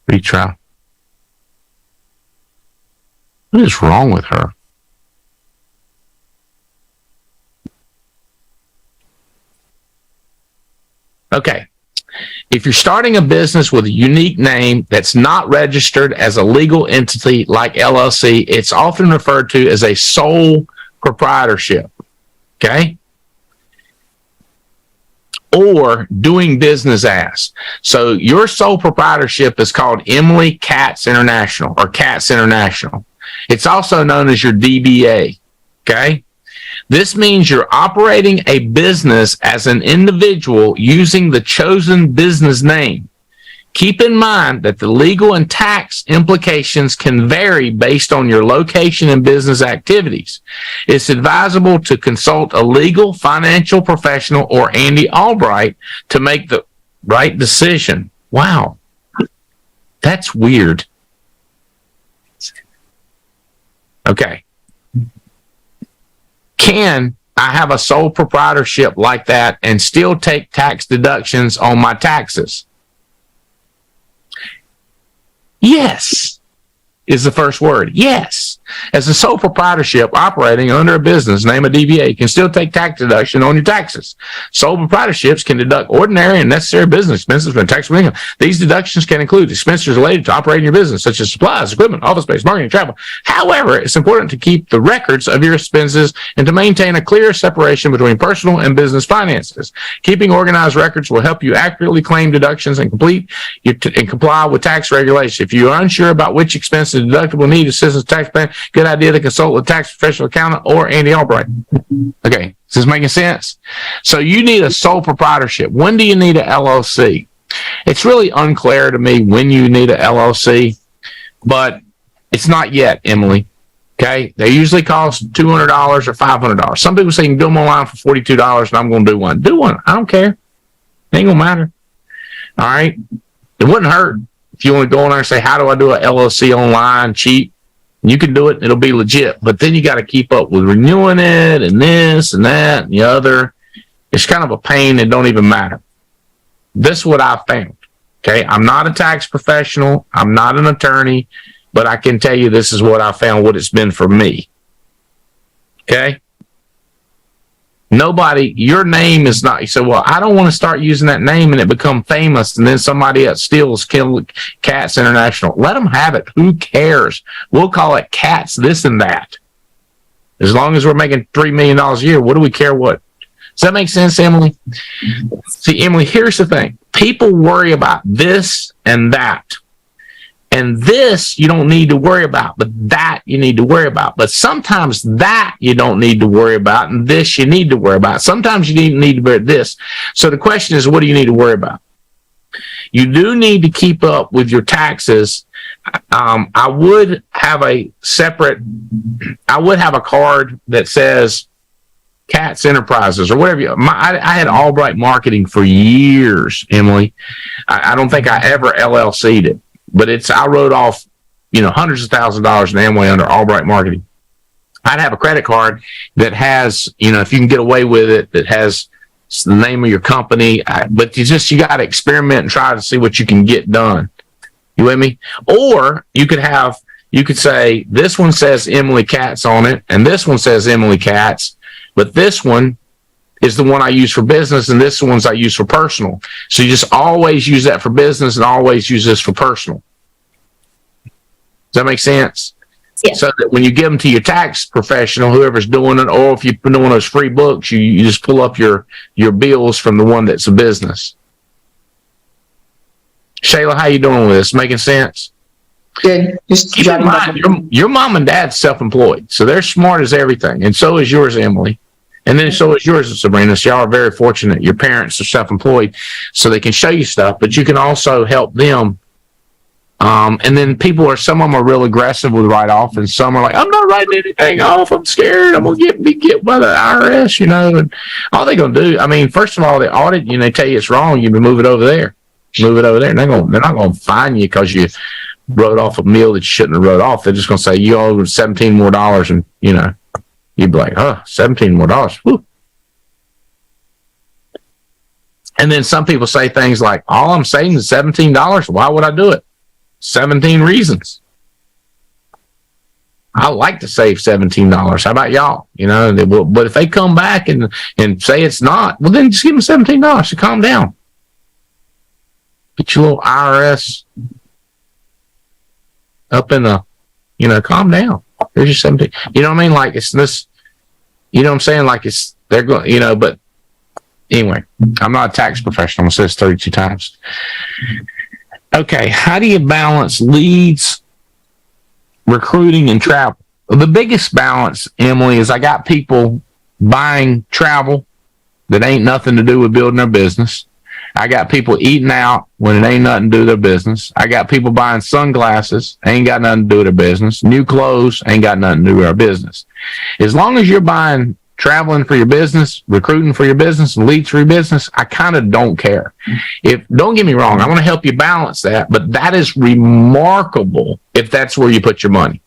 Retry. What is wrong with her? Okay. If you're starting a business with a unique name that's not registered as a legal entity like LLC, it's often referred to as a sole proprietorship. Okay? Or doing business as. So your sole proprietorship is called Emily Cats International or Cats International. It's also known as your DBA. Okay? This means you're operating a business as an individual using the chosen business name. Keep in mind that the legal and tax implications can vary based on your location and business activities. It's advisable to consult a legal, financial professional or Andy Albright to make the right decision. Wow, that's weird. Okay. Can I have a sole proprietorship like that and still take tax deductions on my taxes? Yes, is the first word. Yes. As a sole proprietorship operating under a business name a DBA, you can still take tax deduction on your taxes. Sole proprietorships can deduct ordinary and necessary business expenses from taxable income. These deductions can include expenses related to operating your business, such as supplies, equipment, office space, marketing, travel. However, it's important to keep the records of your expenses and to maintain a clear separation between personal and business finances. Keeping organized records will help you accurately claim deductions and comply with tax regulations. If you are unsure about which expenses deductible need assistance tax plan, good idea to consult a tax professional accountant or Andy Albright. Okay, is this making sense? So you need a sole proprietorship. When do you need a LLC? It's really unclear to me when you need a LLC, but it's not yet, Emily. Okay, they usually cost $200 or $500. Some people say you can do them online for $42, and I'm going to do one. Do one. I don't care. It ain't going to matter. All right, it wouldn't hurt if you want to go on there and say, how do I do a LLC online cheap? You can do it. It'll be legit. But then you got to keep up with renewing it and this and that and the other. It's kind of a pain. It don't even matter. This is what I found. Okay. I'm not a tax professional. I'm not an attorney, but I can tell you this is what I found, what it's been for me. Okay. Nobody, your name is not, you say, well, I don't want to start using that name and it become famous and then somebody else steals Cats International. Let them have it. Who cares? We'll call it Cats this and that. As long as we're making $3 million a year, what do we care what? Does that make sense, Emily? See, Emily, here's the thing. People worry about this and that. And this you don't need to worry about, but that you need to worry about. But sometimes that you don't need to worry about, and this you need to worry about. Sometimes you need to worry about this. So the question is, what do you need to worry about? You do need to keep up with your taxes. I would have a card that says Cats Enterprises or whatever. I had Albright Marketing for years, Emily. I don't think I ever LLC'd it. But I wrote off, hundreds of thousands of dollars in Amway under Albright Marketing. I'd have a credit card that has, if you can get away with it, that has the name of your company. But you got to experiment and try to see what you can get done. You with me? Or you could say, this one says Emily Katz on it, and this one says Emily Katz, but this one is the one I use for business, and this is the ones I use for personal. So you just always use that for business and always use this for personal. Does that make sense? Yeah. So that when you give them to your tax professional, whoever's doing it, or if you've been doing those free books, you just pull up your bills from the one that's a business. Shayla, how you doing with this? Making sense? Good. Just Keep in mind, your mom and dad's self-employed, so they're smart as everything, and so is yours, Emily. And then so is yours, Sabrina. So y'all are very fortunate. Your parents are self-employed, so they can show you stuff, but you can also help them. And then some of them are real aggressive with write-off, and some are like, I'm not writing anything off. I'm scared. I'm going to get by the IRS, and all they're going to do, I mean, first of all, they audit you and they tell you it's wrong. You move it over there. And they're not going to fine you because you wrote off a meal that you shouldn't have wrote off. They're just going to say you owe $17 more, and, you'd be like, $17 more. Whew. And then some people say things like, all I'm saying is $17. Why would I do it? 17 reasons. I like to save $17. How about y'all? But if they come back and say it's not, well, then just give them $17 to calm down. Get your little IRS up in the, calm down. Here's your 17. You know what I mean? Like it's this, you know what I'm saying? Like they're going, but anyway, I'm not a tax professional. I'm going to say this 32 times. Okay, how do you balance leads, recruiting, and travel? The biggest balance, Emily, is I got people buying travel that ain't nothing to do with building their business. I got people eating out when it ain't nothing to do with their business. I got people buying sunglasses, ain't got nothing to do with their business. New clothes, ain't got nothing to do with our business. As long as you're buying traveling for your business, recruiting for your business, and leads for your business, I kind of don't care. Don't get me wrong, I want to help you balance that, but that is remarkable if that's where you put your money.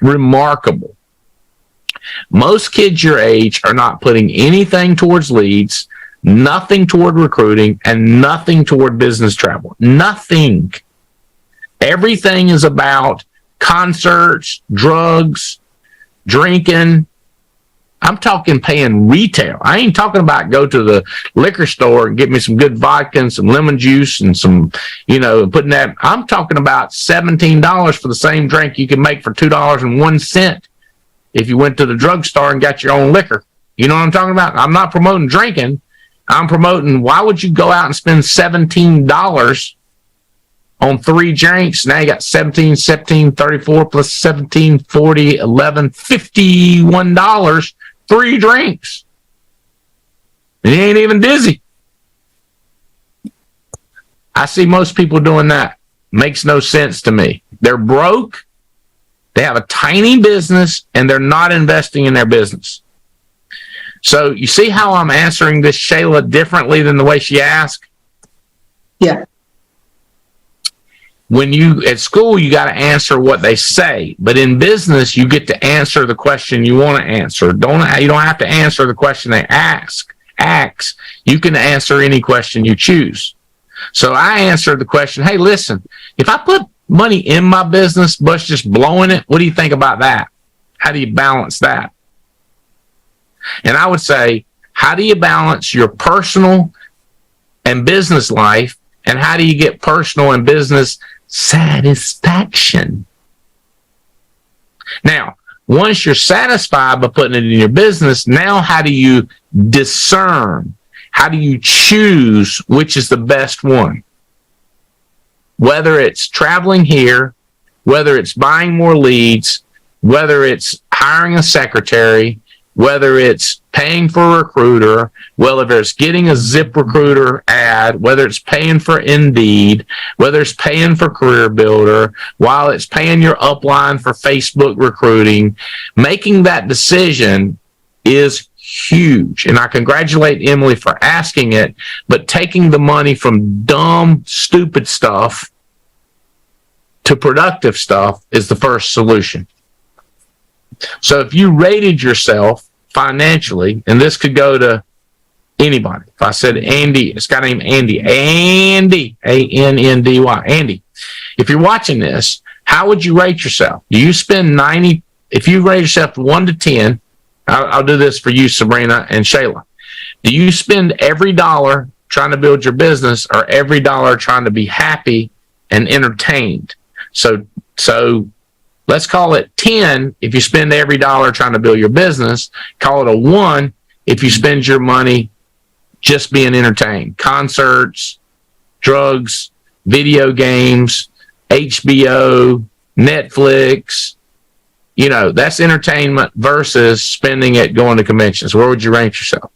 Remarkable. Most kids your age are not putting anything towards leads, nothing toward recruiting, and nothing toward business travel. Nothing. Everything is about concerts, drugs, drinking. I'm talking paying retail. I ain't talking about go to the liquor store and get me some good vodka and some lemon juice and some, putting that. I'm talking about $17 for the same drink you can make for $2.01 if you went to the drugstore and got your own liquor. You know what I'm talking about? I'm not promoting drinking. I'm promoting, why would you go out and spend $17 on 3 drinks? Now you got 17, 34 plus 17, 40, 11, $51, 3 drinks. And you ain't even dizzy. I see most people doing that. Makes no sense to me. They're broke. They have a tiny business and they're not investing in their business. So you see how I'm answering this, Shayla, differently than the way she asked? Yeah. When you at school, you got to answer what they say, but in business, you get to answer the question you want to answer. You don't have to answer the question they ask. You can answer any question you choose. So I answered the question, hey, listen, if I put money in my business, but just blowing it, what do you think about that? How do you balance that? And I would say, how do you balance your personal and business life? And how do you get personal and business satisfaction? Now, once you're satisfied by putting it in your business, now how do you discern? How do you choose which is the best one? Whether it's traveling here, whether it's buying more leads, whether it's hiring a secretary, whether it's paying for a recruiter, whether it's getting a ZipRecruiter ad, whether it's paying for Indeed, whether it's paying for Career Builder, while it's paying your upline for Facebook recruiting, making that decision is huge. And I congratulate Emily for asking it, but taking the money from dumb, stupid stuff to productive stuff is the first solution. So if you rated yourself financially, and this could go to anybody. If I said Andy, it's got a name Andy, A-N-N-D-Y, Andy. If you're watching this, how would you rate yourself? Do you spend 90, if you rate yourself 1 to 10, I'll do this for you, Sabrina and Shayla. Do you spend every dollar trying to build your business or every dollar trying to be happy and entertained? So let's call it 10 if you spend every dollar trying to build your business. Call it a 1 if you spend your money just being entertained. Concerts, drugs, video games, HBO, Netflix. You know, that's entertainment versus spending it going to conventions. Where would you rank yourself?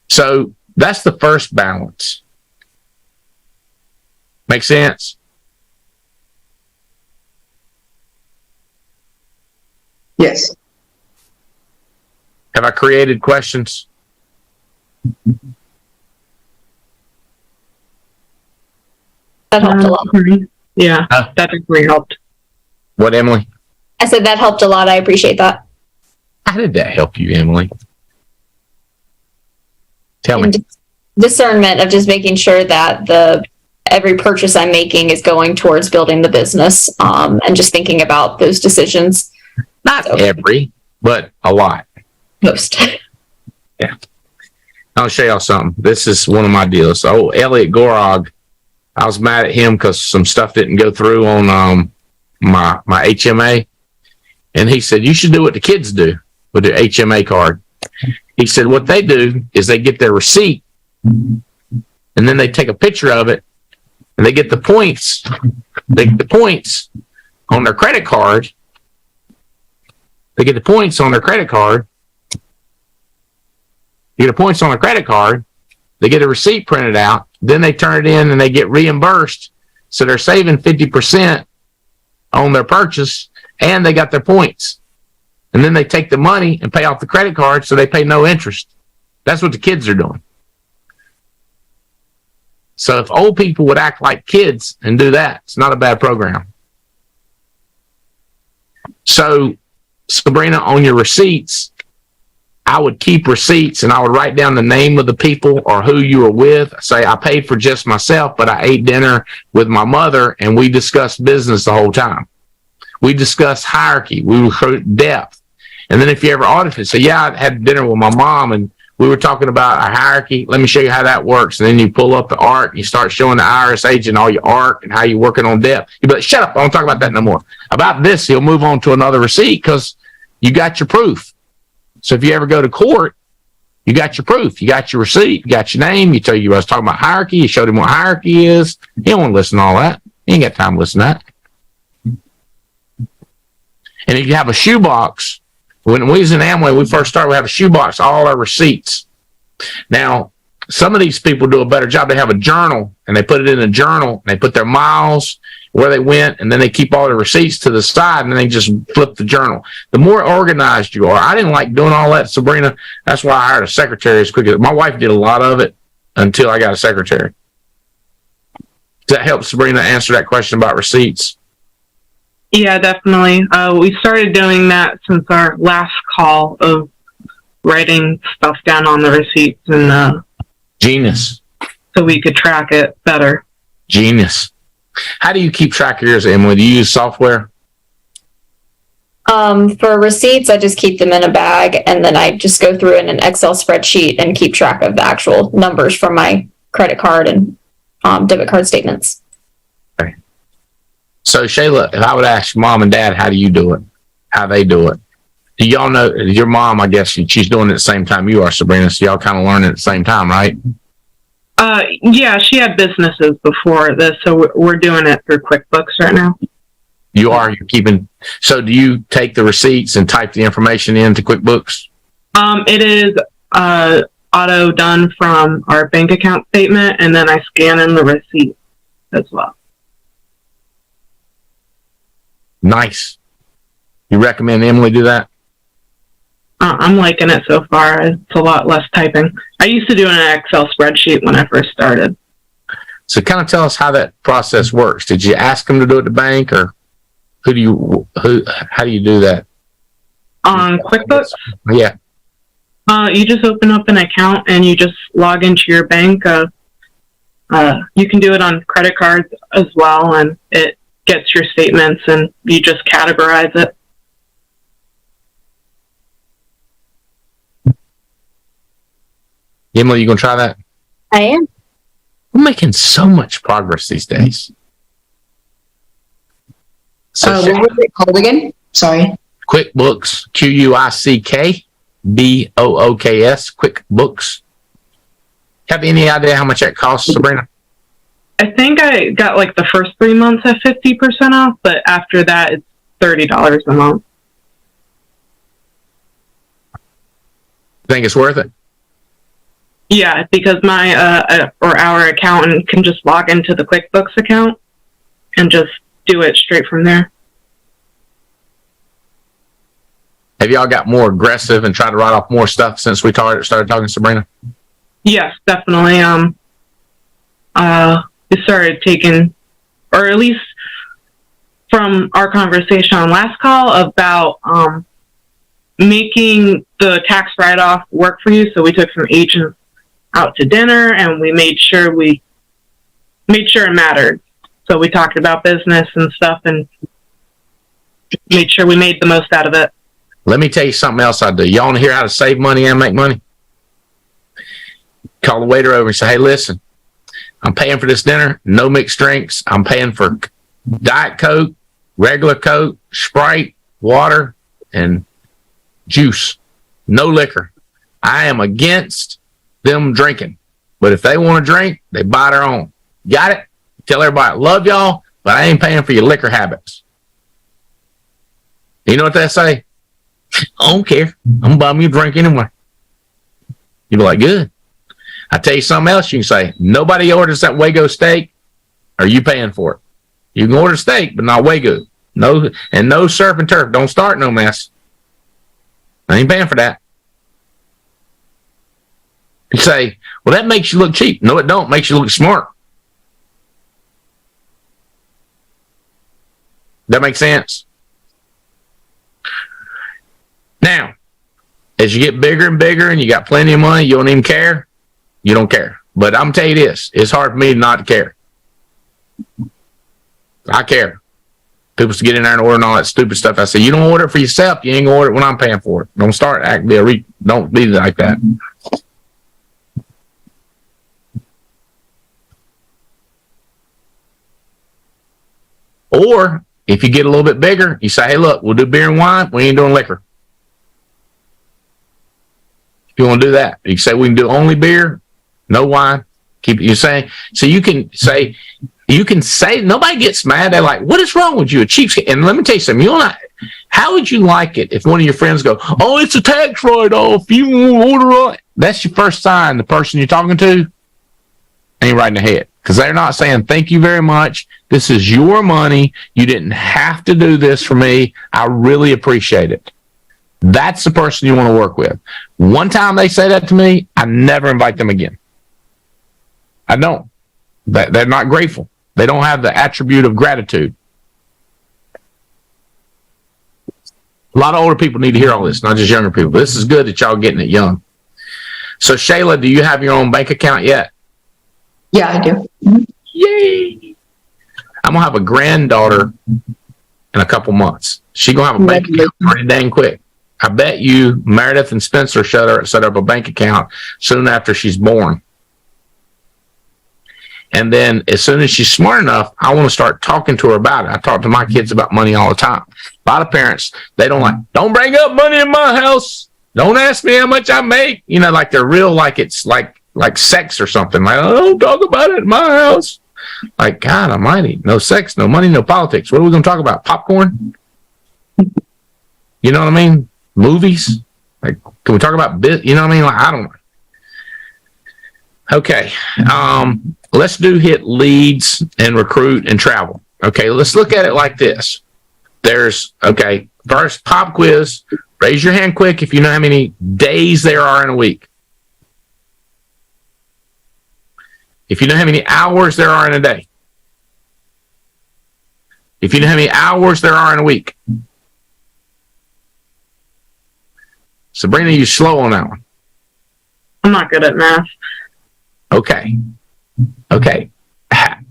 So that's the first balance. Make sense? Yes. Have I created questions? That helped a lot. Yeah, Huh? that definitely helped. What, Emily? I said that helped a lot. I appreciate that. How did that help you, Emily? Tell me. And discernment of just making sure that every purchase I'm making is going towards building the business, and just thinking about those decisions. Not every, but a lot. Most. Yeah. I'll show y'all something. This is one of my deals. Oh, Elliot Gorog, I was mad at him because some stuff didn't go through on my HMA. And he said, you should do what the kids do with their HMA card. He said, what they do is they get their receipt and then they take a picture of it and they get the points. They get the points on their credit card. They get the points on their credit card. You get the points on their credit card. They get a receipt printed out. Then they turn it in and they get reimbursed. So they're saving 50% on their purchase and they got their points. And then they take the money and pay off the credit card so they pay no interest. That's what the kids are doing. So if old people would act like kids and do that, it's not a bad program. So, Sabrina, on your receipts, I would keep receipts and I would write down the name of the people or who you were with. Say, I paid for just myself, but I ate dinner with my mother and we discussed business the whole time. We discussed hierarchy. We recruit depth. And then if you ever audited, say, yeah, I had dinner with my mom and we were talking about our hierarchy. Let me show you how that works. And then you pull up the ARC and you start showing the IRS agent all your ARC and how you're working on depth. You'd be like, shut up. I don't talk about that no more. About this, he'll move on to another receipt because you got your proof. So if you ever go to court, you got your proof. You got your receipt. You got your name. You tell you I was talking about hierarchy. You showed him what hierarchy is. He don't want to listen to all that. He ain't got time to listen to that. And if you have a shoebox, when we was in Amway, we first started, we have a shoebox, all our receipts. Now, some of these people do a better job. They have a journal, and they put it in a journal, and they put their miles, where they went, and then they keep all the receipts to the side, and then they just flip the journal. The more organized you are, I didn't like doing all that, Sabrina. That's why I hired a secretary as quick as my wife did a lot of it until I got a secretary. Does that help, Sabrina, answer that question about receipts? Yeah, definitely. We started doing that since our last call of writing stuff down on the receipts and Genius. so we could track it better. Genius. How do you keep track of yours, Emily? Do you use software? For receipts, I just keep them in a bag and then I just go through in an Excel spreadsheet and keep track of the actual numbers from my credit card and debit card statements. Okay. So, Shayla, if I would ask mom and dad, how do you do it? How they do it? Do y'all know your mom? I guess she's doing it at the same time you are, Sabrina. So y'all kind of learning at the same time, right? Yeah, she had businesses before this, so we're doing it through QuickBooks right now. You're keeping. So do you take the receipts and type the information into QuickBooks? It is auto done from our bank account statement, and then I scan in the receipt as well. Nice. You recommend Emily do that? I'm liking it so far. It's a lot less typing. I used to do an Excel spreadsheet when I first started. So kind of tell us how that process works. Did you ask them to do it at the bank, or how do you do that? On QuickBooks? Yeah. You just open up an account and you just log into your bank. You can do it on credit cards as well, and it gets your statements and you just categorize it. Emily, you gonna try that? I am. We're making so much progress these days. So What was it called again? Sorry. QuickBooks, QuickBooks, QuickBooks. Have any idea how much that costs, Sabrina? I think I got like the first 3 months at 50% off, but after that, it's $30 a month. Think it's worth it? Yeah, because our accountant can just log into the QuickBooks account and just do it straight from there. Have y'all got more aggressive and tried to write off more stuff since we started talking to Sabrina? Yes, definitely. We started taking, or at least from our conversation on last call about making the tax write-off work for you. So we took some agents out to dinner and we made sure it mattered. So we talked about business and stuff and made sure we made the most out of it. Let me tell you something else I do. Y'all want to hear how to save money and make money? Call the waiter over and say, hey, listen, I'm paying for this dinner, no mixed drinks. I'm paying for Diet Coke, regular Coke, Sprite, water, and juice. No liquor. I am against them drinking. But if they want to drink, they buy their own. Got it? Tell everybody, love y'all, but I ain't paying for your liquor habits. You know what they say? I don't care. I'm going to buy me a drink anyway. You be like, good. I tell you something else you can say. Nobody orders that Wagyu steak. Are you paying for it? You can order steak, but not Wagyu. No, and no surf and turf. Don't start no mess. I ain't paying for that. You say, well, that makes you look cheap. No, it don't. It makes you look smart. That makes sense? Now, as you get bigger and bigger and you got plenty of money, you don't even care. You don't care. But I'm telling you this, it's hard for me not to care. I care. People get in there and order all that stupid stuff. I say, you don't order it for yourself. You ain't going to order it when I'm paying for it. Don't start acting, don't be like that. Or if you get a little bit bigger, you say, hey, look, we'll do beer and wine. We ain't doing liquor. If you want to do that, you say we can do only beer, no wine. Keep you saying, so you can say, nobody gets mad. They're like, what is wrong with you? A cheapskate. And let me tell you something. How would you like it if one of your friends go, oh, it's a tax write-off. You want to order it. That's your first sign. The person you're talking to ain't right in the head. Because they're not saying, thank you very much. This is your money. You didn't have to do this for me. I really appreciate it. That's the person you want to work with. One time they say that to me, I never invite them again. I don't. They're not grateful. They don't have the attribute of gratitude. A lot of older people need to hear all this, not just younger people. But this is good that y'all getting it young. So, Shayla, do you have your own bank account yet? Yeah, I do. Yay! I'm going to have a granddaughter in a couple months. She's going to have a bank account pretty dang quick. I bet you Meredith and Spencer set up a bank account soon after she's born. And then as soon as she's smart enough, I want to start talking to her about it. I talk to my kids about money all the time. A lot of parents, they don't bring up money in my house. Don't ask me how much I make. You know, like they're real, like it's like sex or something. Like, oh, don't talk about it in my house. Like, God almighty, no sex, no money, no politics. What are we going to talk about? Popcorn? You know what I mean? Movies? Like, can we talk about you know what I mean? Like, I don't know. Okay. Let's hit leads and recruit and travel. Okay. Let's look at it like this. First pop quiz. Raise your hand quick if you know how many days there are in a week. If you know how many hours there are in a day. If you know how many hours there are in a week. Sabrina, you slow on that one. I'm not good at math. Okay.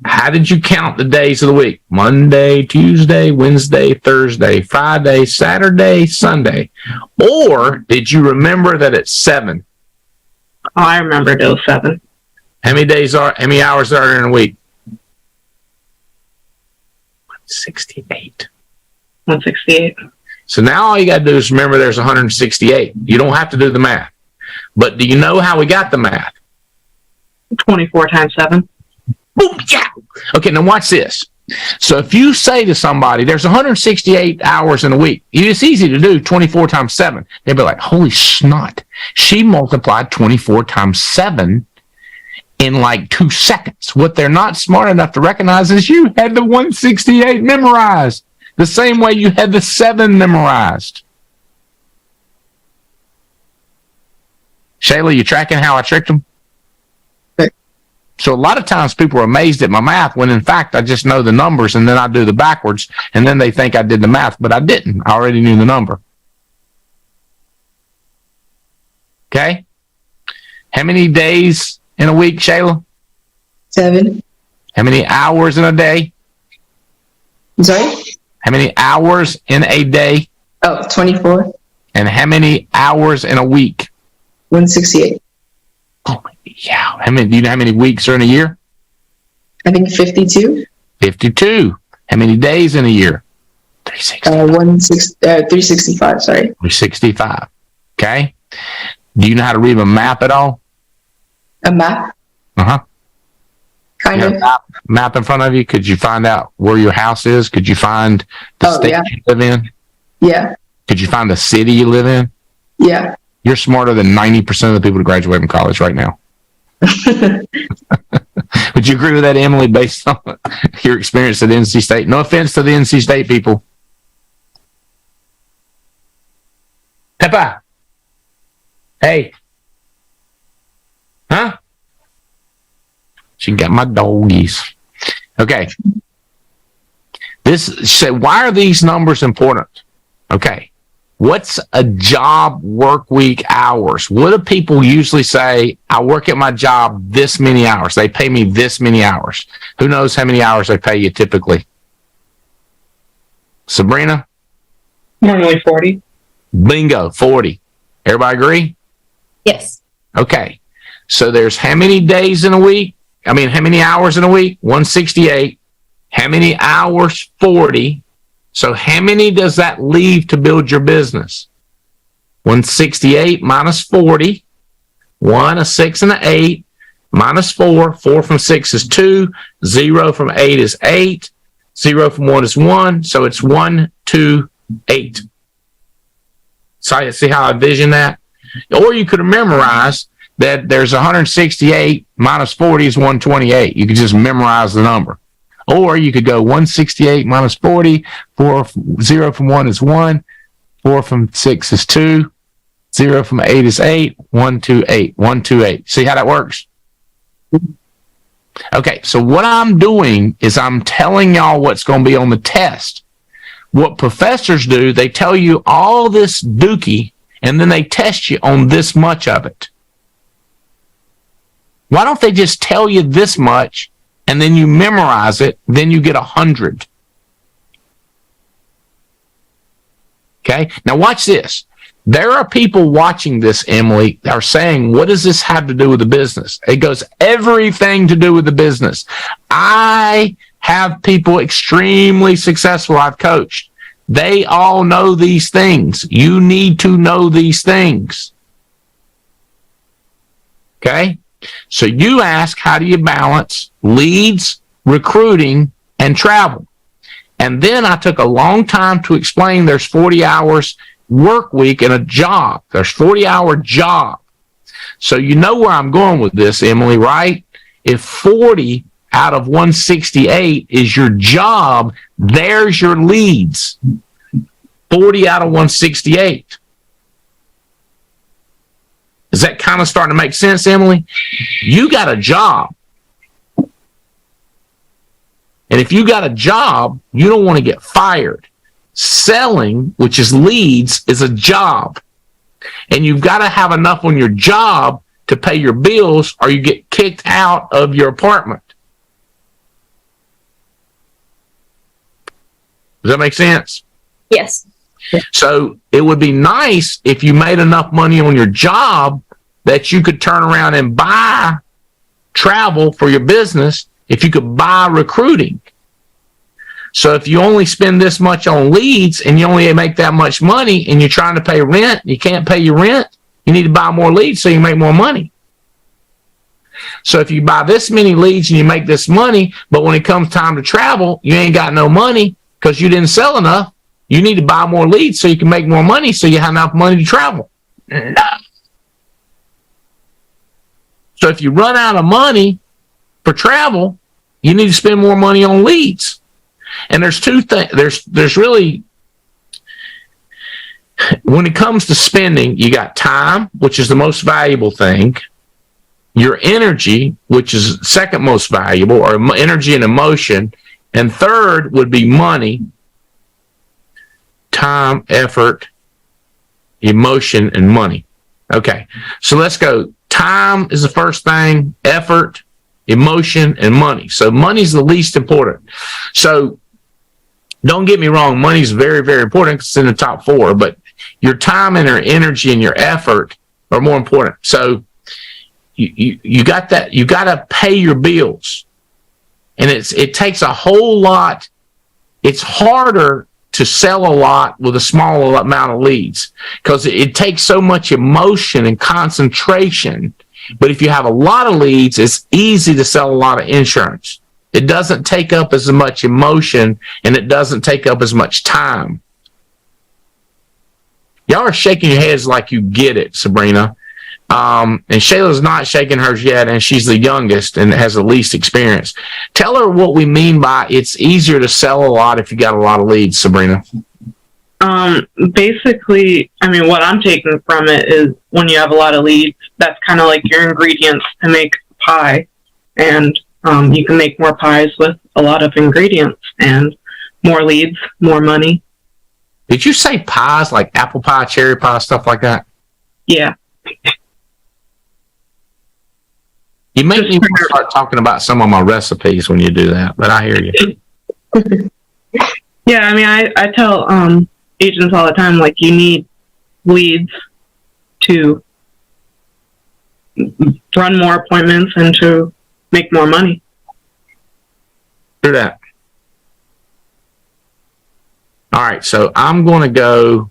How did you count the days of the week? Monday, Tuesday, Wednesday, Thursday, Friday, Saturday, Sunday. Or did you remember that it's 7? I remember it was 7. How many hours are there in a week? 68. 168. So now all you got to do is remember there's 168. You don't have to do the math. But do you know how we got the math? 24 times 7. Boom, yeah. Okay, now watch this. So if you say to somebody, there's 168 hours in a week, it's easy to do 24 times 7. They'd be like, holy snot. She multiplied 24 times 7 in like 2 seconds. What they're not smart enough to recognize is you had the 168 memorized the same way you had the 7 memorized. Shayla, you tracking how I tricked them? So a lot of times people are amazed at my math when in fact I just know the numbers and then I do the backwards and then they think I did the math, but I didn't. I already knew the number. Okay? How many days in a week, Shayla? 7. How many hours in a day? I'm sorry? How many hours in a day? Oh, 24. And how many hours in a week? 168. Oh, yeah. Do you know how many weeks are in a year? I think 52. 52. How many days in a year? 365, sorry. 365. Okay. Do you know how to read a map at all? A map? Uh-huh. Kind of. Map in front of you? Could you find out where your house is? Could you find the state you live in? Yeah. Could you find the city you live in? Yeah. You're smarter than 90% of the people who graduate from college right now. Would you agree with that, Emily, based on your experience at NC State? No offense to the NC State people. Peppa. Hey. Huh? She got my doggies. Okay. Why are these numbers important? Okay. What's a job work week hours? What do people usually say? I work at my job this many hours. They pay me this many hours. Who knows how many hours they pay you typically? Sabrina? Normally 40. Bingo, 40. Everybody agree? Yes. Okay. So there's how many days in a week? How many hours in a week? 168. How many hours? 40. So how many does that leave to build your business? 168 minus 40. 1, a 6, and an 8. Minus 4. 4 from 6 is 2. 0 from 8 is 8. 0 from 1 is 1. So it's 1, 2, 8. So see how I envision that? Or you could memorize that there's 168 minus 40 is 128. You could just memorize the number. Or you could go 168 minus 40, 0 from 1 is 1, 4 from 6 is 2, 0 from 8 is 8, 1, 2, 8, 1, 2, 8. See how that works? Okay, so what I'm doing is I'm telling y'all what's going to be on the test. What professors do, they tell you all this dookie, and then they test you on this much of it. Why don't they just tell you this much, and then you memorize it, then you get 100. Okay? Now watch this. There are people watching this, Emily, that are saying, what does this have to do with the business? It goes everything to do with the business. I have people extremely successful I've coached. They all know these things. You need to know these things. Okay? So you ask, how do you balance leads, recruiting, and travel? And then I took a long time to explain there's 40 hours work week in a job. There's 40-hour job. So you know where I'm going with this, Emily, right? If 40 out of 168 is your job, there's your leads. 40 out of 168. Is that kind of starting to make sense, Emily? You got a job. And if you got a job, you don't want to get fired. Selling, which is leads, is a job. And you've got to have enough on your job to pay your bills or you get kicked out of your apartment. Does that make sense? Yes. So it would be nice if you made enough money on your job that you could turn around and buy travel for your business if you could buy recruiting. So if you only spend this much on leads and you only make that much money and you're trying to pay rent, you can't pay your rent, you need to buy more leads so you make more money. So if you buy this many leads and you make this money, but when it comes time to travel, you ain't got no money because you didn't sell enough, you need to buy more leads so you can make more money so you have enough money to travel. So if you run out of money for travel, you need to spend more money on leads. And there's two things. There's really, when it comes to spending, you got time, which is the most valuable thing, your energy, which is second most valuable, or energy and emotion, and third would be money, time, effort, emotion, and money. Okay, so let's go. Time is the first thing, effort, emotion, and money. So money's the least important. So don't get me wrong, money's very, very important because it's in the top 4, but your time and your energy and your effort are more important. So you got that, you got to pay your bills. And it takes a whole lot. It's harder to sell a lot with a small amount of leads because it takes so much emotion and concentration. But if you have a lot of leads, it's easy to sell a lot of insurance. It doesn't take up as much emotion and it doesn't take up as much time. Y'all are shaking your heads like you get it, Sabrina. And Shayla's not shaking hers yet, and she's the youngest and has the least experience. Tell her what we mean by it's easier to sell a lot if you got a lot of leads, Sabrina. Basically, I mean, what I'm taking from it is when you have a lot of leads, that's kind of like your ingredients to make pie. And you can make more pies with a lot of ingredients and more leads, more money. Did you say pies like apple pie, cherry pie, stuff like that? Yeah. You make me want to start talking about some of my recipes when you do that, but I hear you. Yeah, I mean, I tell agents all the time, like, you need leads to run more appointments and to make more money. Do that. All right, so I'm going to go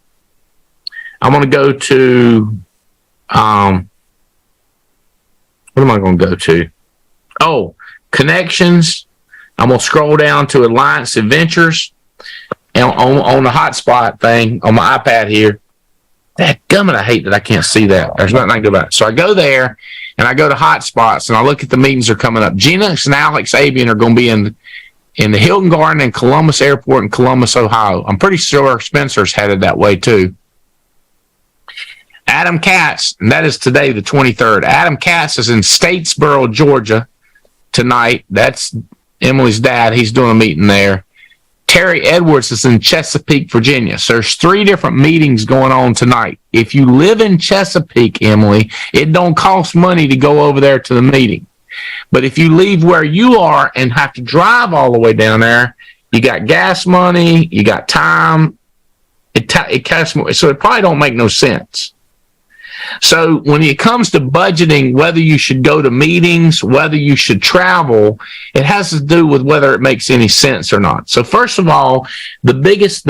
to, what am I going to go to? Oh, connections. I'm going to scroll down to Alliance Adventures. And on the hotspot thing on my iPad here, dadgummit, I hate that I can't see that. There's nothing I can do about it. So I go there, and I go to hotspots, and I look at the meetings that are coming up. Gina and Alex Abian are going to be in the Hilton Garden and Columbus Airport in Columbus, Ohio. I'm pretty sure Spencer's headed that way, too. Adam Katz, and that is today, the 23rd. Adam Katz is in Statesboro, Georgia tonight. That's Emily's dad. He's doing a meeting there. Terry Edwards is in Chesapeake, Virginia. So there's 3 different meetings going on tonight. If you live in Chesapeake, Emily, it don't cost money to go over there to the meeting. But if you leave where you are and have to drive all the way down there, you got gas money, you got time. It costs more. So it probably don't make no sense. So when it comes to budgeting, whether you should go to meetings, whether you should travel, it has to do with whether it makes any sense or not. So first of all, the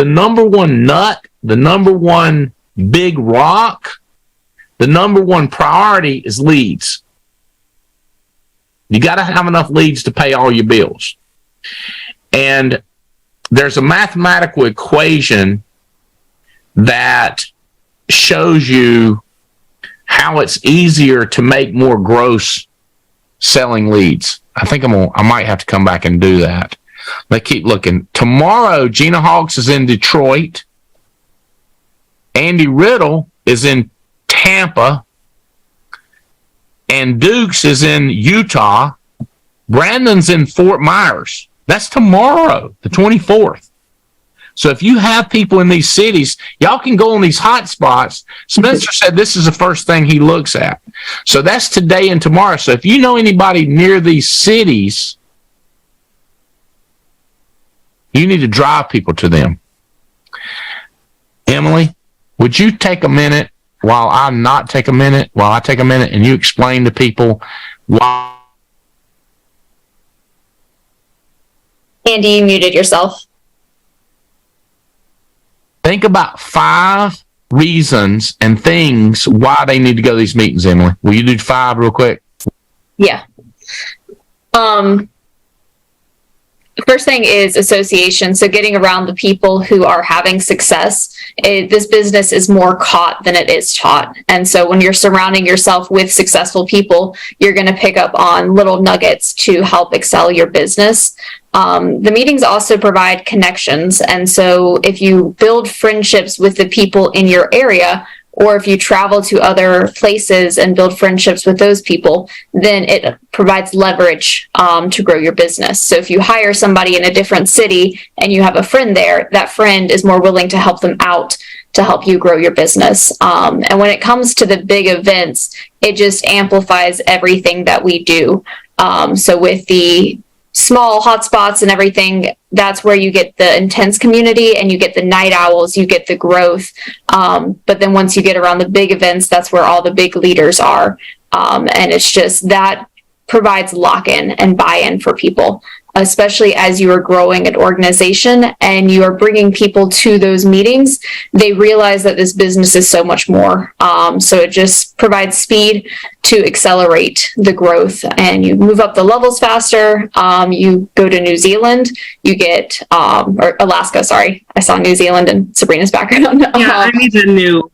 number one nut, the number one big rock, the number one priority is leads. You got to have enough leads to pay all your bills. And there's a mathematical equation that shows you how it's easier to make more gross selling leads. I think I might have to come back and do that. Let's keep looking. Tomorrow, Gina Hawks is in Detroit. Andy Riddle is in Tampa. And Dukes is in Utah. Brandon's in Fort Myers. That's tomorrow, the 24th. So if you have people in these cities, y'all can go on these hot spots. Spencer said this is the first thing he looks at. So that's today and tomorrow. So if you know anybody near these cities, you need to drive people to them. Emily, would you take a minute while I take a minute and you explain to people why? Andy, you muted yourself. Think about 5 reasons and things why they need to go to these meetings, Emily. Will you do 5 real quick? Yeah. First thing is association. So getting around the people who are having success. This business is more caught than it is taught. And so when you're surrounding yourself with successful people, you're going to pick up on little nuggets to help excel your business. The meetings also provide connections. And so if you build friendships with the people in your area, or if you travel to other places and build friendships with those people, then it provides leverage to grow your business. So if you hire somebody in a different city and you have a friend there, that friend is more willing to help them out to help you grow your business. And when it comes to the big events, it just amplifies everything that we do. So with the small hotspots and everything, that's where you get the intense community and you get the night owls, you get the growth. But then once you get around the big events, that's where all the big leaders are. And it's just that provides lock-in and buy-in for people, especially as you are growing an organization and you are bringing people to those meetings. They realize that this business is so much more. So it just provides speed to accelerate the growth, and you move up the levels faster. You go to New Zealand, you get, or Alaska, sorry. I saw New Zealand in Sabrina's background. Yeah, I need a new.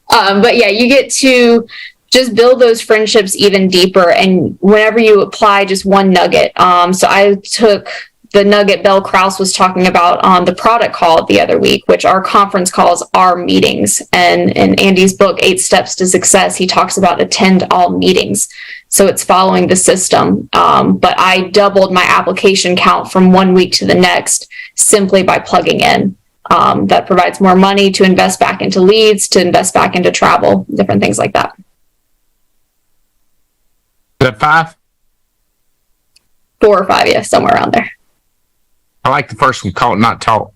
But yeah, you get to just build those friendships even deeper. And whenever you apply just one nugget, so I took the nugget Belle Krause was talking about on the product call the other week, which our conference calls are meetings. And in Andy's book, 8 Steps to Success, he talks about attend all meetings. So it's following the system. But I doubled my application count from 1 week to the next simply by plugging in. That provides more money to invest back into leads, to invest back into travel, different things like that. Is that 5? 4 or 5, yeah, somewhere around there. I like the first one, caught, not taught.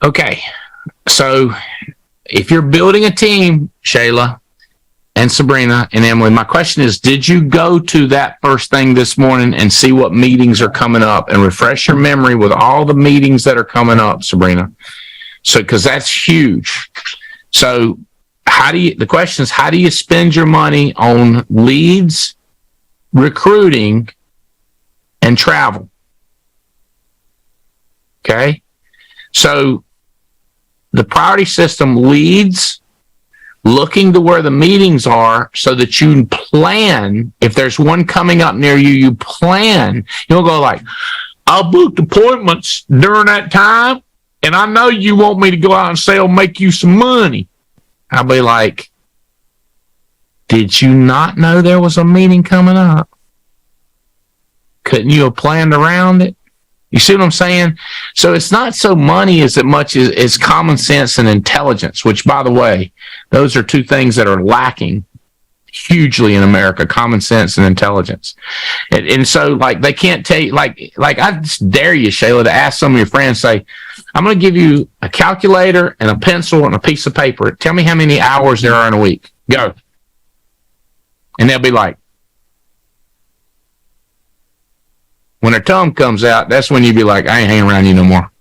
Okay, so if you're building a team, Shayla and Sabrina and Emily, my question is, did you go to that first thing this morning and see what meetings are coming up and refresh your memory with all the meetings that are coming up, Sabrina? So, because that's huge. So the question is, how do you spend your money on leads, recruiting, and travel? Okay. So the priority system leads, looking to where the meetings are so that you plan. If there's one coming up near you, you plan. You'll go like, I'll book appointments during that time, and I know you want me to go out and sell, make you some money. I'll be like, did you not know there was a meeting coming up? Couldn't you have planned around it? You see what I'm saying? So it's not so money as much as common sense and intelligence, which, by the way, those are 2 things that are lacking hugely in America, common sense and intelligence. And so, like, they can't tell you, like I just dare you, Shayla, to ask some of your friends, say, I'm going to give you a calculator and a pencil and a piece of paper. Tell me how many hours there are in a week. Go. And they'll be like, when their tongue comes out, that's when you be like, I ain't hanging around you no more.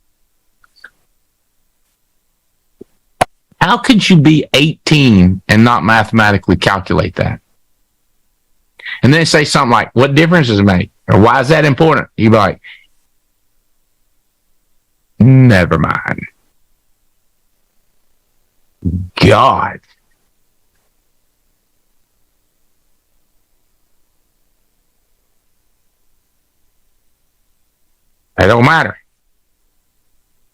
How could you be 18 and not mathematically calculate that? And then they say something like, what difference does it make? Or why is that important? You be like, never mind. God. It don't matter.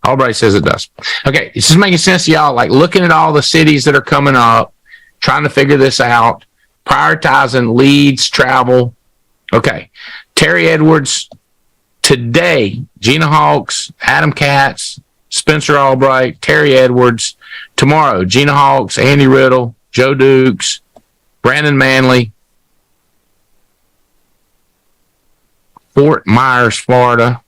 Albright says it does. Okay, this is making sense to y'all, like looking at all the cities that are coming up, trying to figure this out, prioritizing leads, travel. Okay, Terry Edwards today, Gina Hawks, Adam Katz, Spencer Albright, Terry Edwards. Tomorrow, Gina Hawks, Andy Riddle, Joe Dukes, Brandon Manley, Fort Myers, Florida.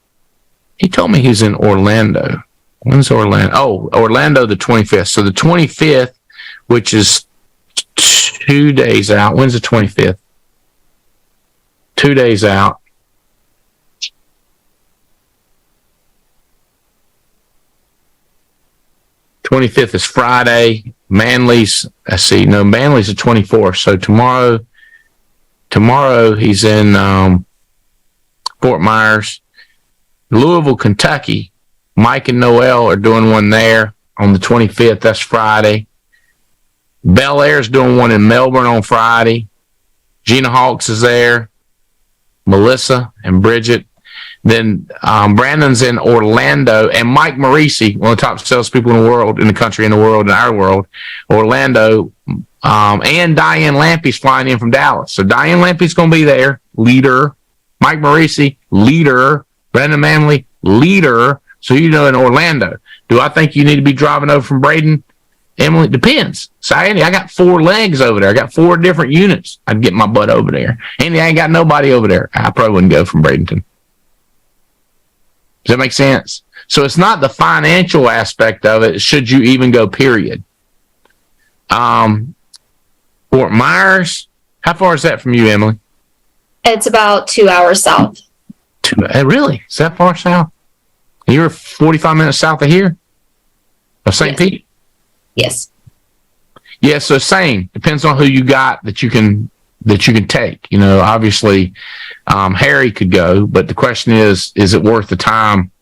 He told me he's in Orlando. When's Orlando? Oh, Orlando the 25th. So the 25th, which is 2 days out. When's the 25th? 2 days out. '25th is Friday. Manly's, Manly's the 24th. So tomorrow he's in Fort Myers. Louisville, Kentucky. Mike and Noel are doing one there on the 25th. That's Friday. Bel Air's doing one in Melbourne on Friday. Gina Hawks is there. Melissa and Bridget. Then Brandon's in Orlando, and Mike Marisi, one of the top salespeople in the world, in the country, in the world, in our world, Orlando, and Diane Lampy's flying in from Dallas. So Diane Lampy's going to be there, leader. Mike Marisi, leader. Brandon Manley, leader. So in Orlando. Do I think you need to be driving over from Braden? Emily, depends. So Andy, I got 4 legs over there. I got 4 different units. I'd get my butt over there. Andy, I ain't got nobody over there. I probably wouldn't go from Bradenton. Does that make sense? So it's not the financial aspect of it. Should you even go, period. Fort Myers, how far is that from you, Emily? It's about 2 hours south. Really? Is that far south? You're 45 minutes south of here? Of St. Pete? Yes. Yeah, so same. Depends on who you got that you can take. Obviously, Harry could go, but the question is it worth the time?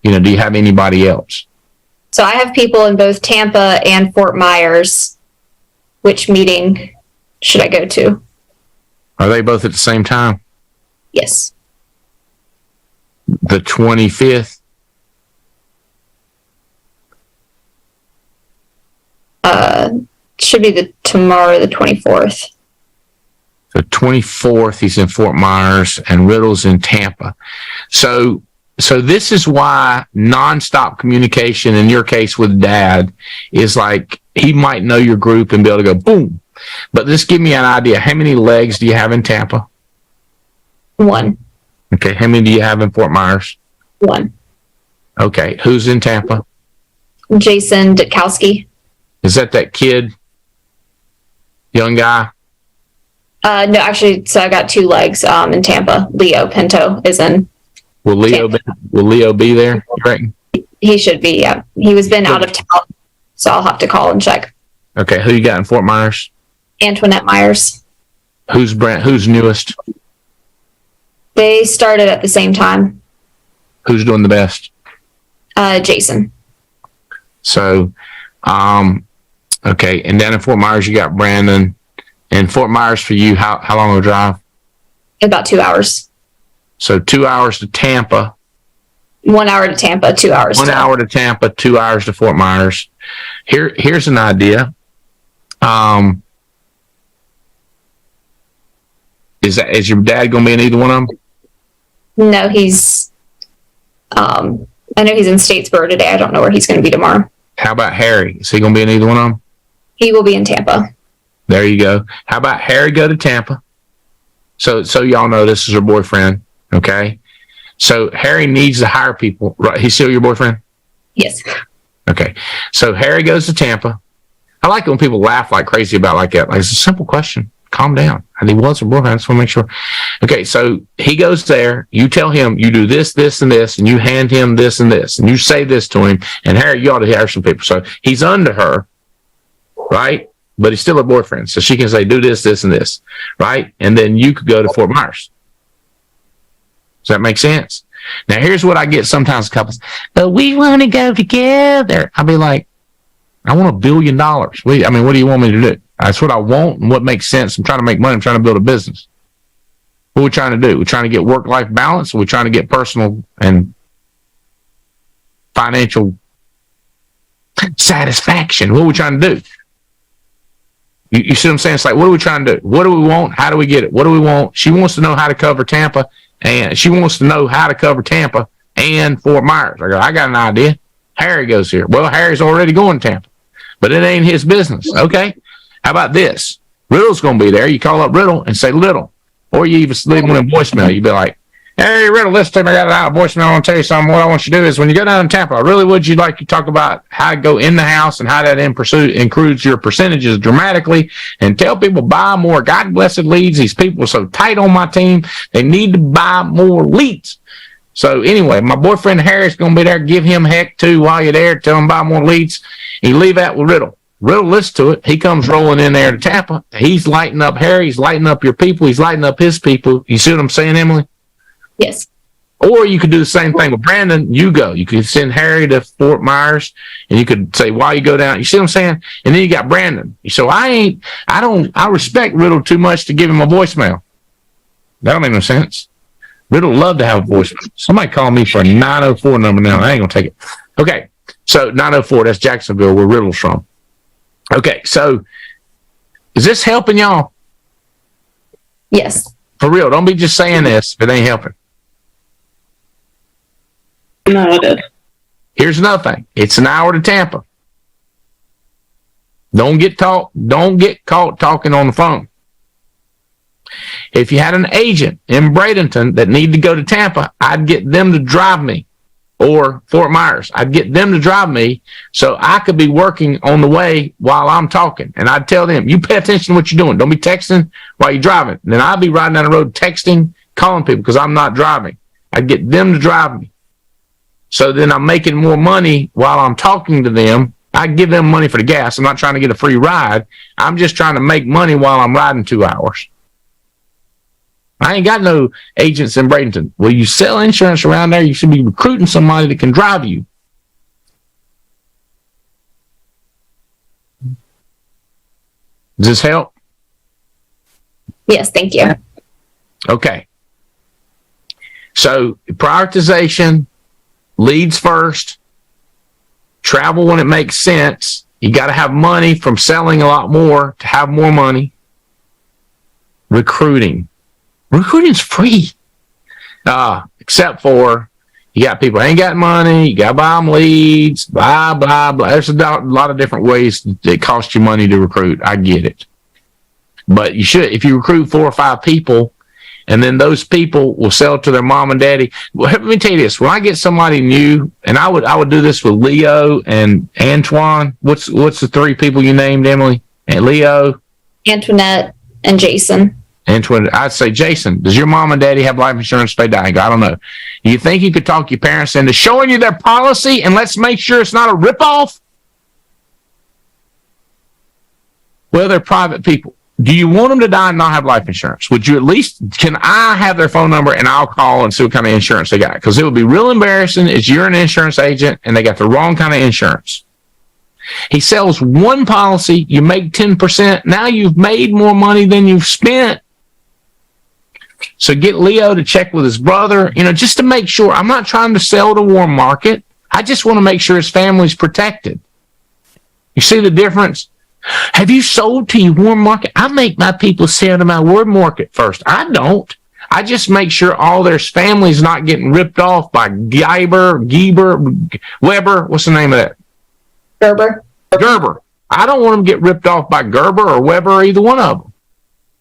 Do you have anybody else? So I have people in both Tampa and Fort Myers. Which meeting should I go to? Are they both at the same time? Yes. The 25th? Should be tomorrow, the 24th. The 24th, he's in Fort Myers, and Riddle's in Tampa. So this is why nonstop communication, in your case with Dad, is like he might know your group and be able to go boom. But just give me an idea. How many legs do you have in Tampa? 1. Okay. How many do you have in Fort Myers? 1. Okay. Who's in Tampa? Jason Dutkowski. Is that kid? Young guy? No, actually, so I got 2 legs in Tampa. Leo Pinto is in. Will Leo be there, you reckon? He should be, yeah. He was been out of town, so I'll have to call and check. Okay, who you got in Fort Myers? Antoinette Myers. Who's newest? They started at the same time. Who's doing the best? Jason. So, okay, and down in Fort Myers you got Brandon. And Fort Myers for you, how long of a drive? About 2 hours. So 2 hours to Tampa. 1 hour to Tampa, 2 hours. 1 hour to Tampa, 2 hours to Fort Myers. Here's an idea. Is your dad going to be in either one of them? No, he's. I know he's in Statesboro today. I don't know where he's going to be tomorrow. How about Harry? Is he going to be in either one of them? He will be in Tampa. There you go. How about Harry go to Tampa? So y'all know this is her boyfriend, okay? So Harry needs to hire people, right? He's still your boyfriend? Yes. Okay. So Harry goes to Tampa. I like it when people laugh like crazy about like that. Like, it's a simple question. Calm down. And he was her boyfriend. I just want to make sure. Okay, so he goes there. You tell him you do this, this, and this, and you hand him this and this, and you say this to him. And Harry, you ought to hire some people. So he's under her, right? But he's still a boyfriend. So she can say, do this, this, and this, right? And then you could go to Fort Myers. Does that make sense? Now, here's what I get sometimes couples. But we want to go together. I'll be like, I want $1 billion. What do you want me to do? That's what I want and what makes sense. I'm trying to make money. I'm trying to build a business. What are we trying to do? We're trying to get work-life balance, or we're trying to get personal and financial satisfaction. What are we trying to do? You see what I'm saying? It's like, what are we trying to do? What do we want? How do we get it? What do we want? She wants to know how to cover Tampa, and she wants to know how to cover Tampa and Fort Myers. I go, I got an idea. Harry goes here. Well, Harry's already going to Tampa, but it ain't his business. Okay. How about this? Riddle's going to be there. You call up Riddle and say, Little, or you even leave one in voicemail. You'd be like, Hey, Riddle, listen to me. I got a voicemail. I want to tell you something. What I want you to do is when you go down to Tampa, I really would you like to talk about how to go in the house and how that includes your percentages dramatically and tell people buy more God blessed leads. These people are so tight on my team. They need to buy more leads. So anyway, my boyfriend Harry's going to be there. Give him heck too while you're there. Tell him buy more leads. And you leave that with Riddle. Riddle listens to it. He comes rolling in there to Tampa. He's lighting up Harry. He's lighting up your people. He's lighting up his people. You see what I'm saying, Emily? Yes. Or you could do the same thing with Brandon. You go. You could send Harry to Fort Myers, and you could say, "Why you go down?" You see what I'm saying? And then you got Brandon. So I respect Riddle too much to give him a voicemail. That don't make no sense. Riddle love to have a voicemail. Somebody call me for a 904 number now. I ain't gonna take it. Okay, so 904. That's Jacksonville, where Riddle's from. Okay, so is this helping y'all? Yes. For real, don't be just saying this if it ain't helping. No, it is. Here's another thing. It's an hour to Tampa. Don't get caught talking on the phone. If you had an agent in Bradenton that needed to go to Tampa, I'd get them to drive me, or Fort Myers. I'd get them to drive me so I could be working on the way while I'm talking. And I'd tell them, you pay attention to what you're doing. Don't be texting while you're driving. And then I'd be riding down the road texting, calling people because I'm not driving. I'd get them to drive me. So then I'm making more money while I'm talking to them. I give them money for the gas. I'm not trying to get a free ride. I'm just trying to make money while I'm riding 2 hours. I ain't got no agents in Bradenton. Well, you sell insurance around there, you should be recruiting somebody that can drive you. Does this help? Yes, thank you. Okay. So prioritization, leads first, travel when it makes sense. You got to have money from selling a lot more to have more money. Recruiting. Recruiting's free. Except for you got people ain't got money, you got to buy them leads, blah, blah, blah. There's a lot of different ways that cost you money to recruit. I get it. But you should, if you recruit 4 or 5 people, and then those people will sell to their mom and daddy. Well, let me tell you this. When I get somebody new, and I would do this with Leo and Antoine. What's the 3 people you named, Emily? And Leo? Antoinette and Jason. Antoine, I'd say, Jason, does your mom and daddy have life insurance if they die? I don't know. Do you think you could talk your parents into showing you their policy and let's make sure it's not a ripoff? Well, they're private people. Do you want them to die and not have life insurance? Would you at least, can I have their phone number and I'll call and see what kind of insurance they got? Because it would be real embarrassing if you're an insurance agent and they got the wrong kind of insurance. He sells one policy, you make 10%. Now you've made more money than you've spent. So get Leo to check with his brother, just to make sure. I'm not trying to sell the warm market. I just want to make sure his family's protected. You see the difference? Have you sold to your warm market? I make my people sell to my warm market first. I don't. I just make sure all their family's not getting ripped off by Weber. What's the name of that? Gerber. I don't want them to get ripped off by Gerber or Weber or either one of them.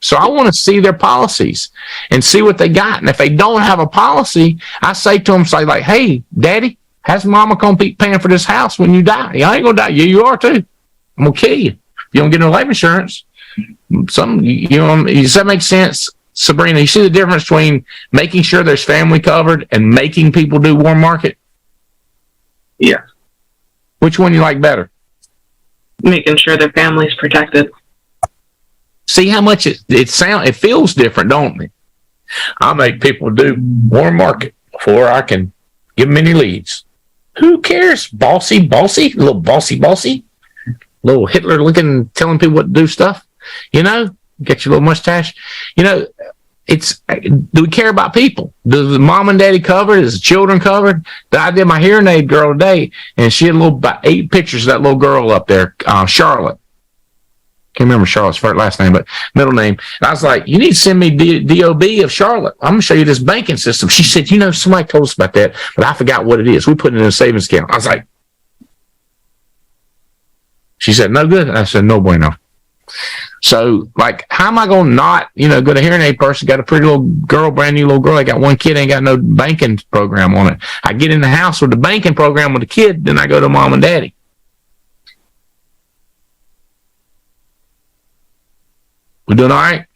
So I want to see their policies and see what they got. And if they don't have a policy, I say to them, hey, Daddy, how's Mama going to be paying for this house when you die? I ain't going to die. Yeah, you are too. I'm going to kill you. You don't get no life insurance. Does that make sense, Sabrina? You see the difference between making sure there's family covered and making people do warm market? Yeah. Which one you like better? Making sure their family's protected. See how much it feels different, don't it? I make people do warm market before I can give them any leads. Who cares? Bossy, little bossy. Little Hitler looking, telling people what to do stuff, get your little mustache. Do we care about people? Does the mom and daddy covered? Is the children covered? I did my hearing aid girl today, and she had about 8 pictures of that little girl up there, Charlotte. Can't remember Charlotte's first last name, but middle name. And I was like, you need to send me DOB of Charlotte. I'm going to show you this banking system. She said, somebody told us about that, but I forgot what it is. We put it in a savings account. I was like, she said, no good. I said, no bueno. So, like, how am I going to not, go to hearing aid person, got a pretty little girl, brand new little girl, I got one kid, ain't got no banking program on it. I get in the house with the banking program with the kid, then I go to mom and daddy. We doing all right?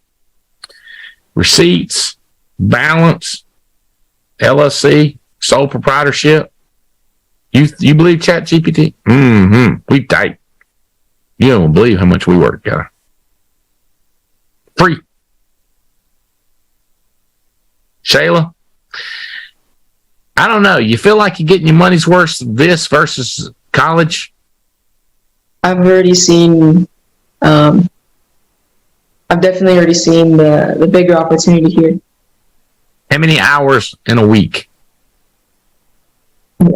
Receipts, balance, LLC, sole proprietorship. You believe ChatGPT? We tight. You don't believe how much we work together. Free. Shayla? I don't know. You feel like you're getting your money's worth this versus college? I've already seen, I've definitely already seen the bigger opportunity here. How many hours in a week?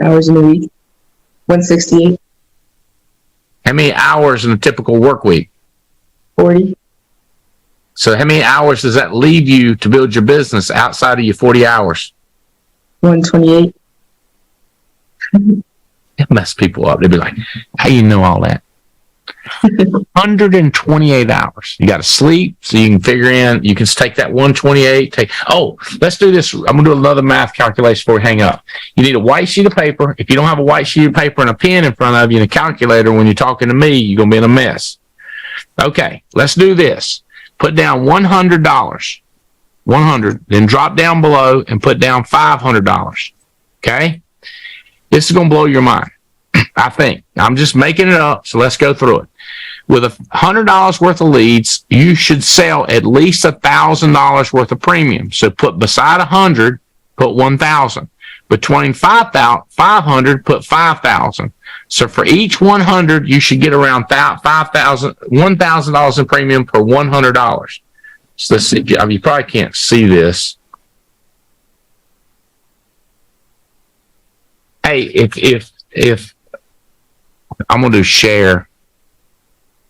Hours in a week? 168. How many hours in a typical work week? 40. So how many hours does that leave you to build your business outside of your 40 hours? 128. It messes people up. They'd be like, how you know all that? 128 hours. You got to sleep so you can figure in, you can take that 128, let's do this. I'm going to do another math calculation before we hang up. You need a white sheet of paper. If you don't have a white sheet of paper and a pen in front of you and a calculator when you're talking to me, you're going to be in a mess. Okay, let's do this. Put down $100, 100, then drop down below and put down $500. Okay? This is going to blow your mind. I think. I'm just making it up, so let's go through it. With $100 worth of leads, you should sell at least $1,000 worth of premium. So put beside 100, put 1,000. Between 500, put 5,000. So for each 100, you should get around $1,000 in premium per $100. So let's see. You probably can't see this. Hey, if I'm going to do share,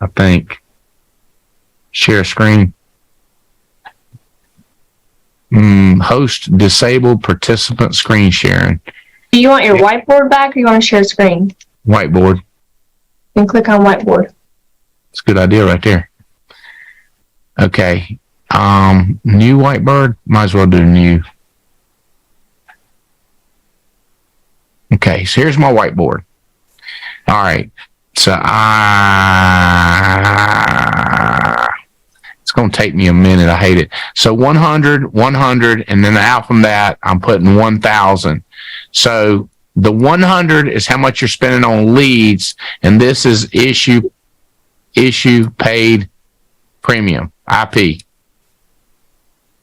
I think. Share screen. Host disabled participant screen sharing. Do you want your whiteboard back or you want to share screen? Whiteboard. And click on whiteboard. It's a good idea right there. Okay. New whiteboard. Might as well do new. Okay, so here's my whiteboard. All right. So it's going to take me a minute. I hate it. So 100, and then out from that, I'm putting 1,000. So the 100 is how much you're spending on leads, and this is issue paid premium, IP.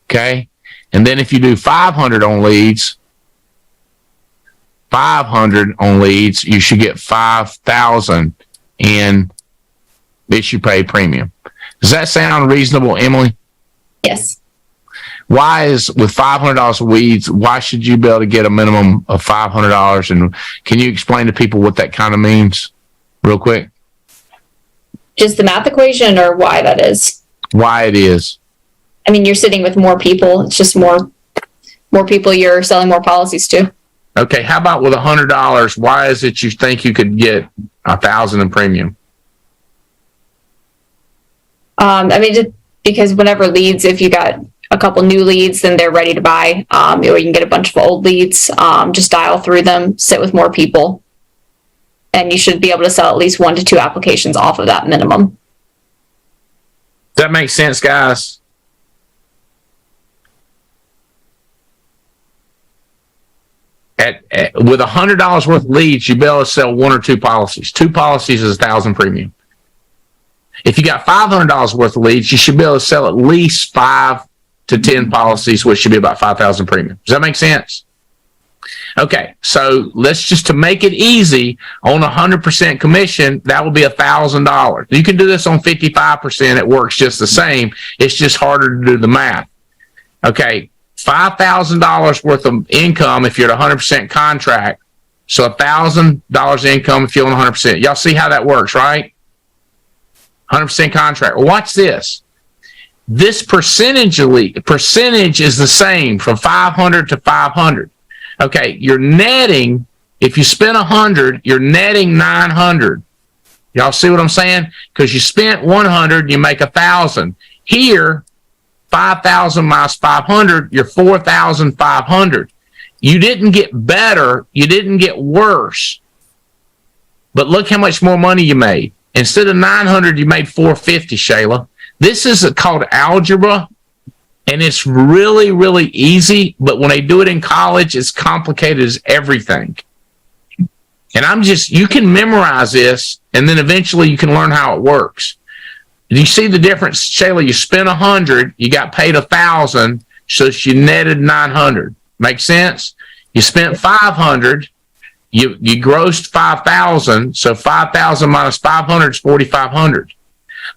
Okay? And then if you do 500 on leads, you should get 5,000 in issue paid premium. Does that sound reasonable, Emily? Yes. Why is with $500 of leads, why should you be able to get a minimum of $500? And can you explain to people what that kind of means real quick? Just the math equation or why that is? Why it is. I mean, you're sitting with more people. It's just more people you're selling more policies to. Okay, how about with $100? Why is it you think you could get 1,000 in premium? Just because whenever leads, if you got a couple new leads, then they're ready to buy. Or you can get a bunch of old leads, just dial through them, sit with more people, and you should be able to sell at least 1 to 2 applications off of that minimum. Does that make sense, guys? With $100 worth of leads, you'll be able to sell 1 or 2 policies. 2 policies is 1,000 premium. If you got $500 worth of leads, you should be able to sell at least 5 to 10 policies, which should be about 5,000 premium. Does that make sense? Okay, so let's just to make it easy on 100% commission, that will be $1,000. You can do this on 55%. It works just the same. It's just harder to do the math. Okay, $5,000 worth of income if you're at 100% contract. So $1,000 income if you're on 100%. Y'all see how that works, right? 100% contract. Well, watch this. This percentage is the same from 500 to 500. Okay, you're netting, if you spend 100, you're netting 900. Y'all see what I'm saying? Because you spent 100, you make 1,000. Here, 5,000 minus 500, you're 4,500. You didn't get better. You didn't get worse. But look how much more money you made. Instead of 900, you made 450, Shayla. This is called algebra, and it's really, really easy. But when they do it in college, it's complicated as everything. And you can memorize this, and then eventually you can learn how it works. Do you see the difference, Shayla? You spent 100, you got paid 1,000, so you netted 900. Make sense? You spent 500, you grossed 5,000, so 5,000 minus 500 is 4,500.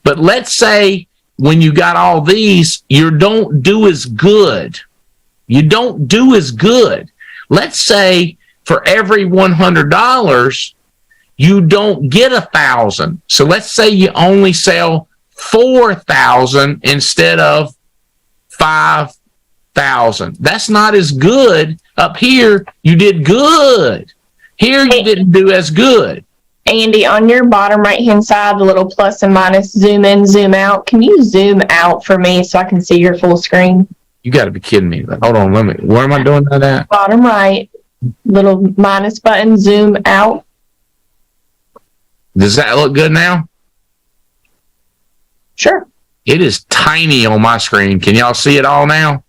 But let's say when you got all these, you don't do as good. You don't do as good. Let's say for every $100, you don't get 1,000. So let's say you only sell 4,000 instead of 5,000. That's not as good. Up here, you did good. Here, you didn't do as good. Andy, on your bottom right-hand side, the little plus and minus, zoom in, zoom out. Can you zoom out for me so I can see your full screen? You got to be kidding me. Hold on, where am I doing that at? Bottom right, little minus button, zoom out. Does that look good now? Sure. It is tiny on my screen. Can y'all see it all now?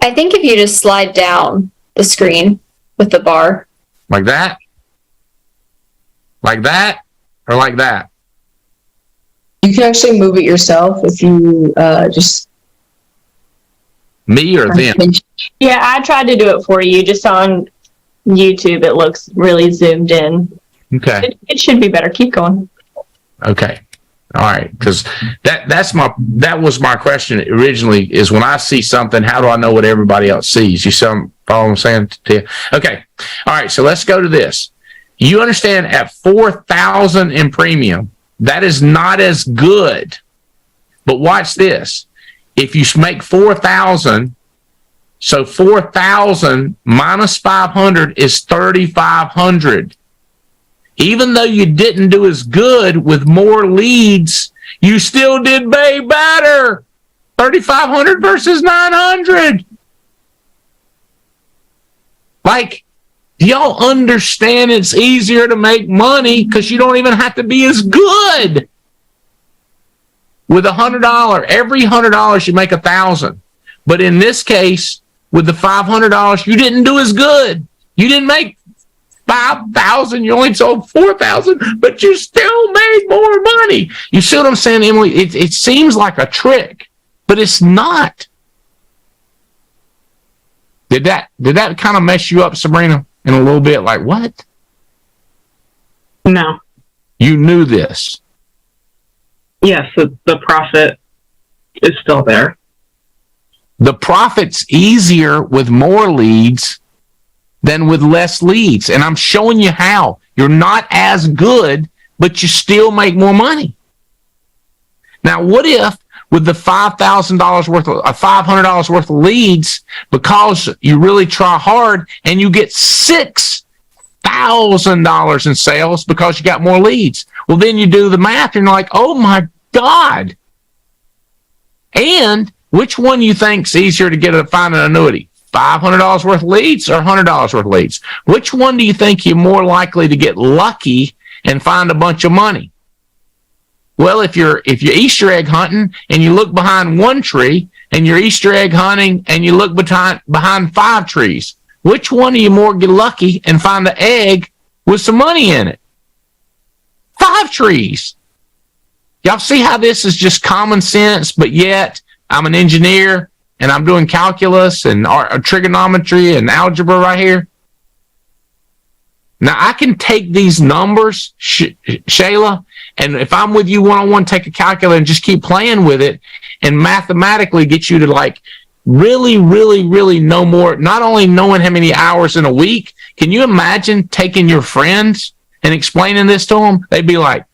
I think if you just slide down the screen with the bar. Like that? Like that? Or like that? You can actually move it yourself if you just... Me or them? Yeah, I tried to do it for you. Just on YouTube, it looks really zoomed in. Okay. It should be better. Keep going. Okay. All right. Because that was my question originally, is when I see something, how do I know what everybody else sees? You follow what I'm saying to you? Okay. All right. So let's go to this. You understand at 4,000 in premium, that is not as good. But watch this. If you make 4,000, so 4,000 minus 500 is 3,500. Even though you didn't do as good with more leads, you still did way better. 3,500 versus 900. Like, do y'all understand it's easier to make money because you don't even have to be as good? With $100, every $100 you make 1,000. But in this case, with the $500, you didn't do as good. You didn't make 5,000. You only sold 4,000, but you still made more money. You see what I'm saying, Emily? It seems like a trick, but it's not. Did that kind of mess you up, Sabrina, in a little bit? Like, what? No. You knew this. Yes, the profit is still there. The profit's easier with more leads than with less leads. And I'm showing you how. You're not as good, but you still make more money. Now, what if with the $5,000 worth of $500 worth of leads, because you really try hard and you get $6,000 in sales because you got more leads? Well, then you do the math and you're like, oh my God. And which one you think's easier to find an annuity? $500 worth of leads or $100 worth of leads? Which one do you think you're more likely to get lucky and find a bunch of money? Well, if you're Easter egg hunting and you look behind one tree, and you're Easter egg hunting and you look behind 5 trees, which one are you more get lucky and find the egg with some money in it? 5 trees. Y'all see how this is just common sense, but yet I'm an engineer and I'm doing calculus and trigonometry and algebra right here. Now, I can take these numbers, Shayla, and if I'm with you one-on-one, take a calculator and just keep playing with it and mathematically get you to like really, really, really know more, not only knowing how many hours in a week. Can you imagine taking your friends and explaining this to them? They'd be like,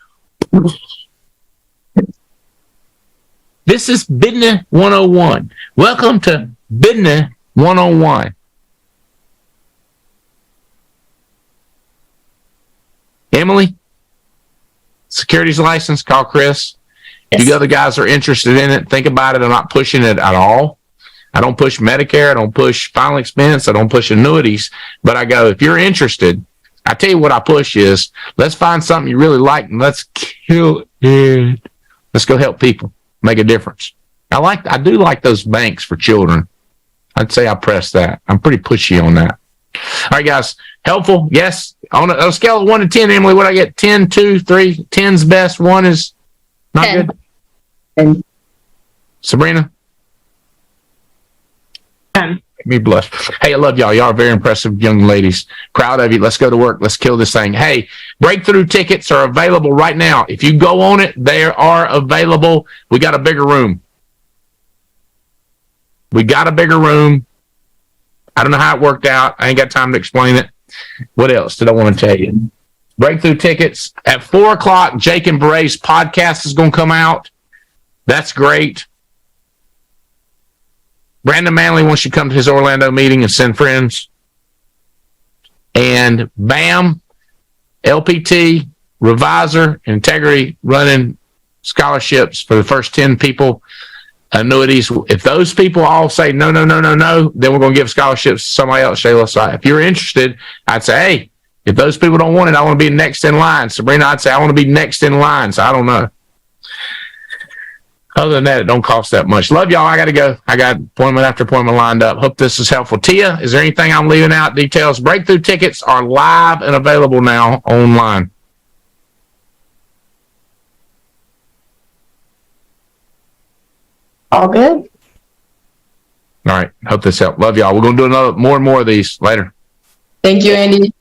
this is Business 101. Welcome to Business 101. Emily? securities license, call Chris. Yes. If you other guys are interested in it, think about it. I'm not pushing it at all. I don't push Medicare. I don't push final expense. I don't push annuities. But I go, if you're interested, I tell you what I push is, let's find something you really like and let's kill it. Let's go help people, make a difference. I do like those banks for children. I'd say I press that. I'm pretty pushy on that. All right, guys. Helpful? Yes. On a scale of 1 to 10, Emily, what I get? 10, 2, 3. 10's best. 1 is not 10. good. And Sabrina? 10. Me blush. Hey, I love y'all. Y'all are very impressive young ladies. Proud of you. Let's go to work. Let's kill this thing. Hey, breakthrough tickets are available right now. If you go on it, they are available. We got a bigger room. I don't know how it worked out. I ain't got time to explain it. What else did I want to tell you? Breakthrough tickets. At 4 o'clock, Jake and Beray's podcast is going to come out. That's great. Brandon Manley wants you to come to his Orlando meeting and send friends. And BAM, LPT, Revisor, Integrity running scholarships for the first 10 people, annuities. If those people all say no, then we're going to give scholarships to somebody else, Shayla. So if you're interested, I'd say, hey, if those people don't want it, I want to be next in line. Sabrina, I'd say I want to be next in line. So I don't know. Other than that, it don't cost that much. Love y'all. I got to go. I got appointment after appointment lined up. Hope this is helpful. Tia, is there anything I'm leaving out? Details. Breakthrough tickets are live and available now online. All good. All right. Hope this helped. Love y'all. We're going to do more and more of these later. thank you, Andy.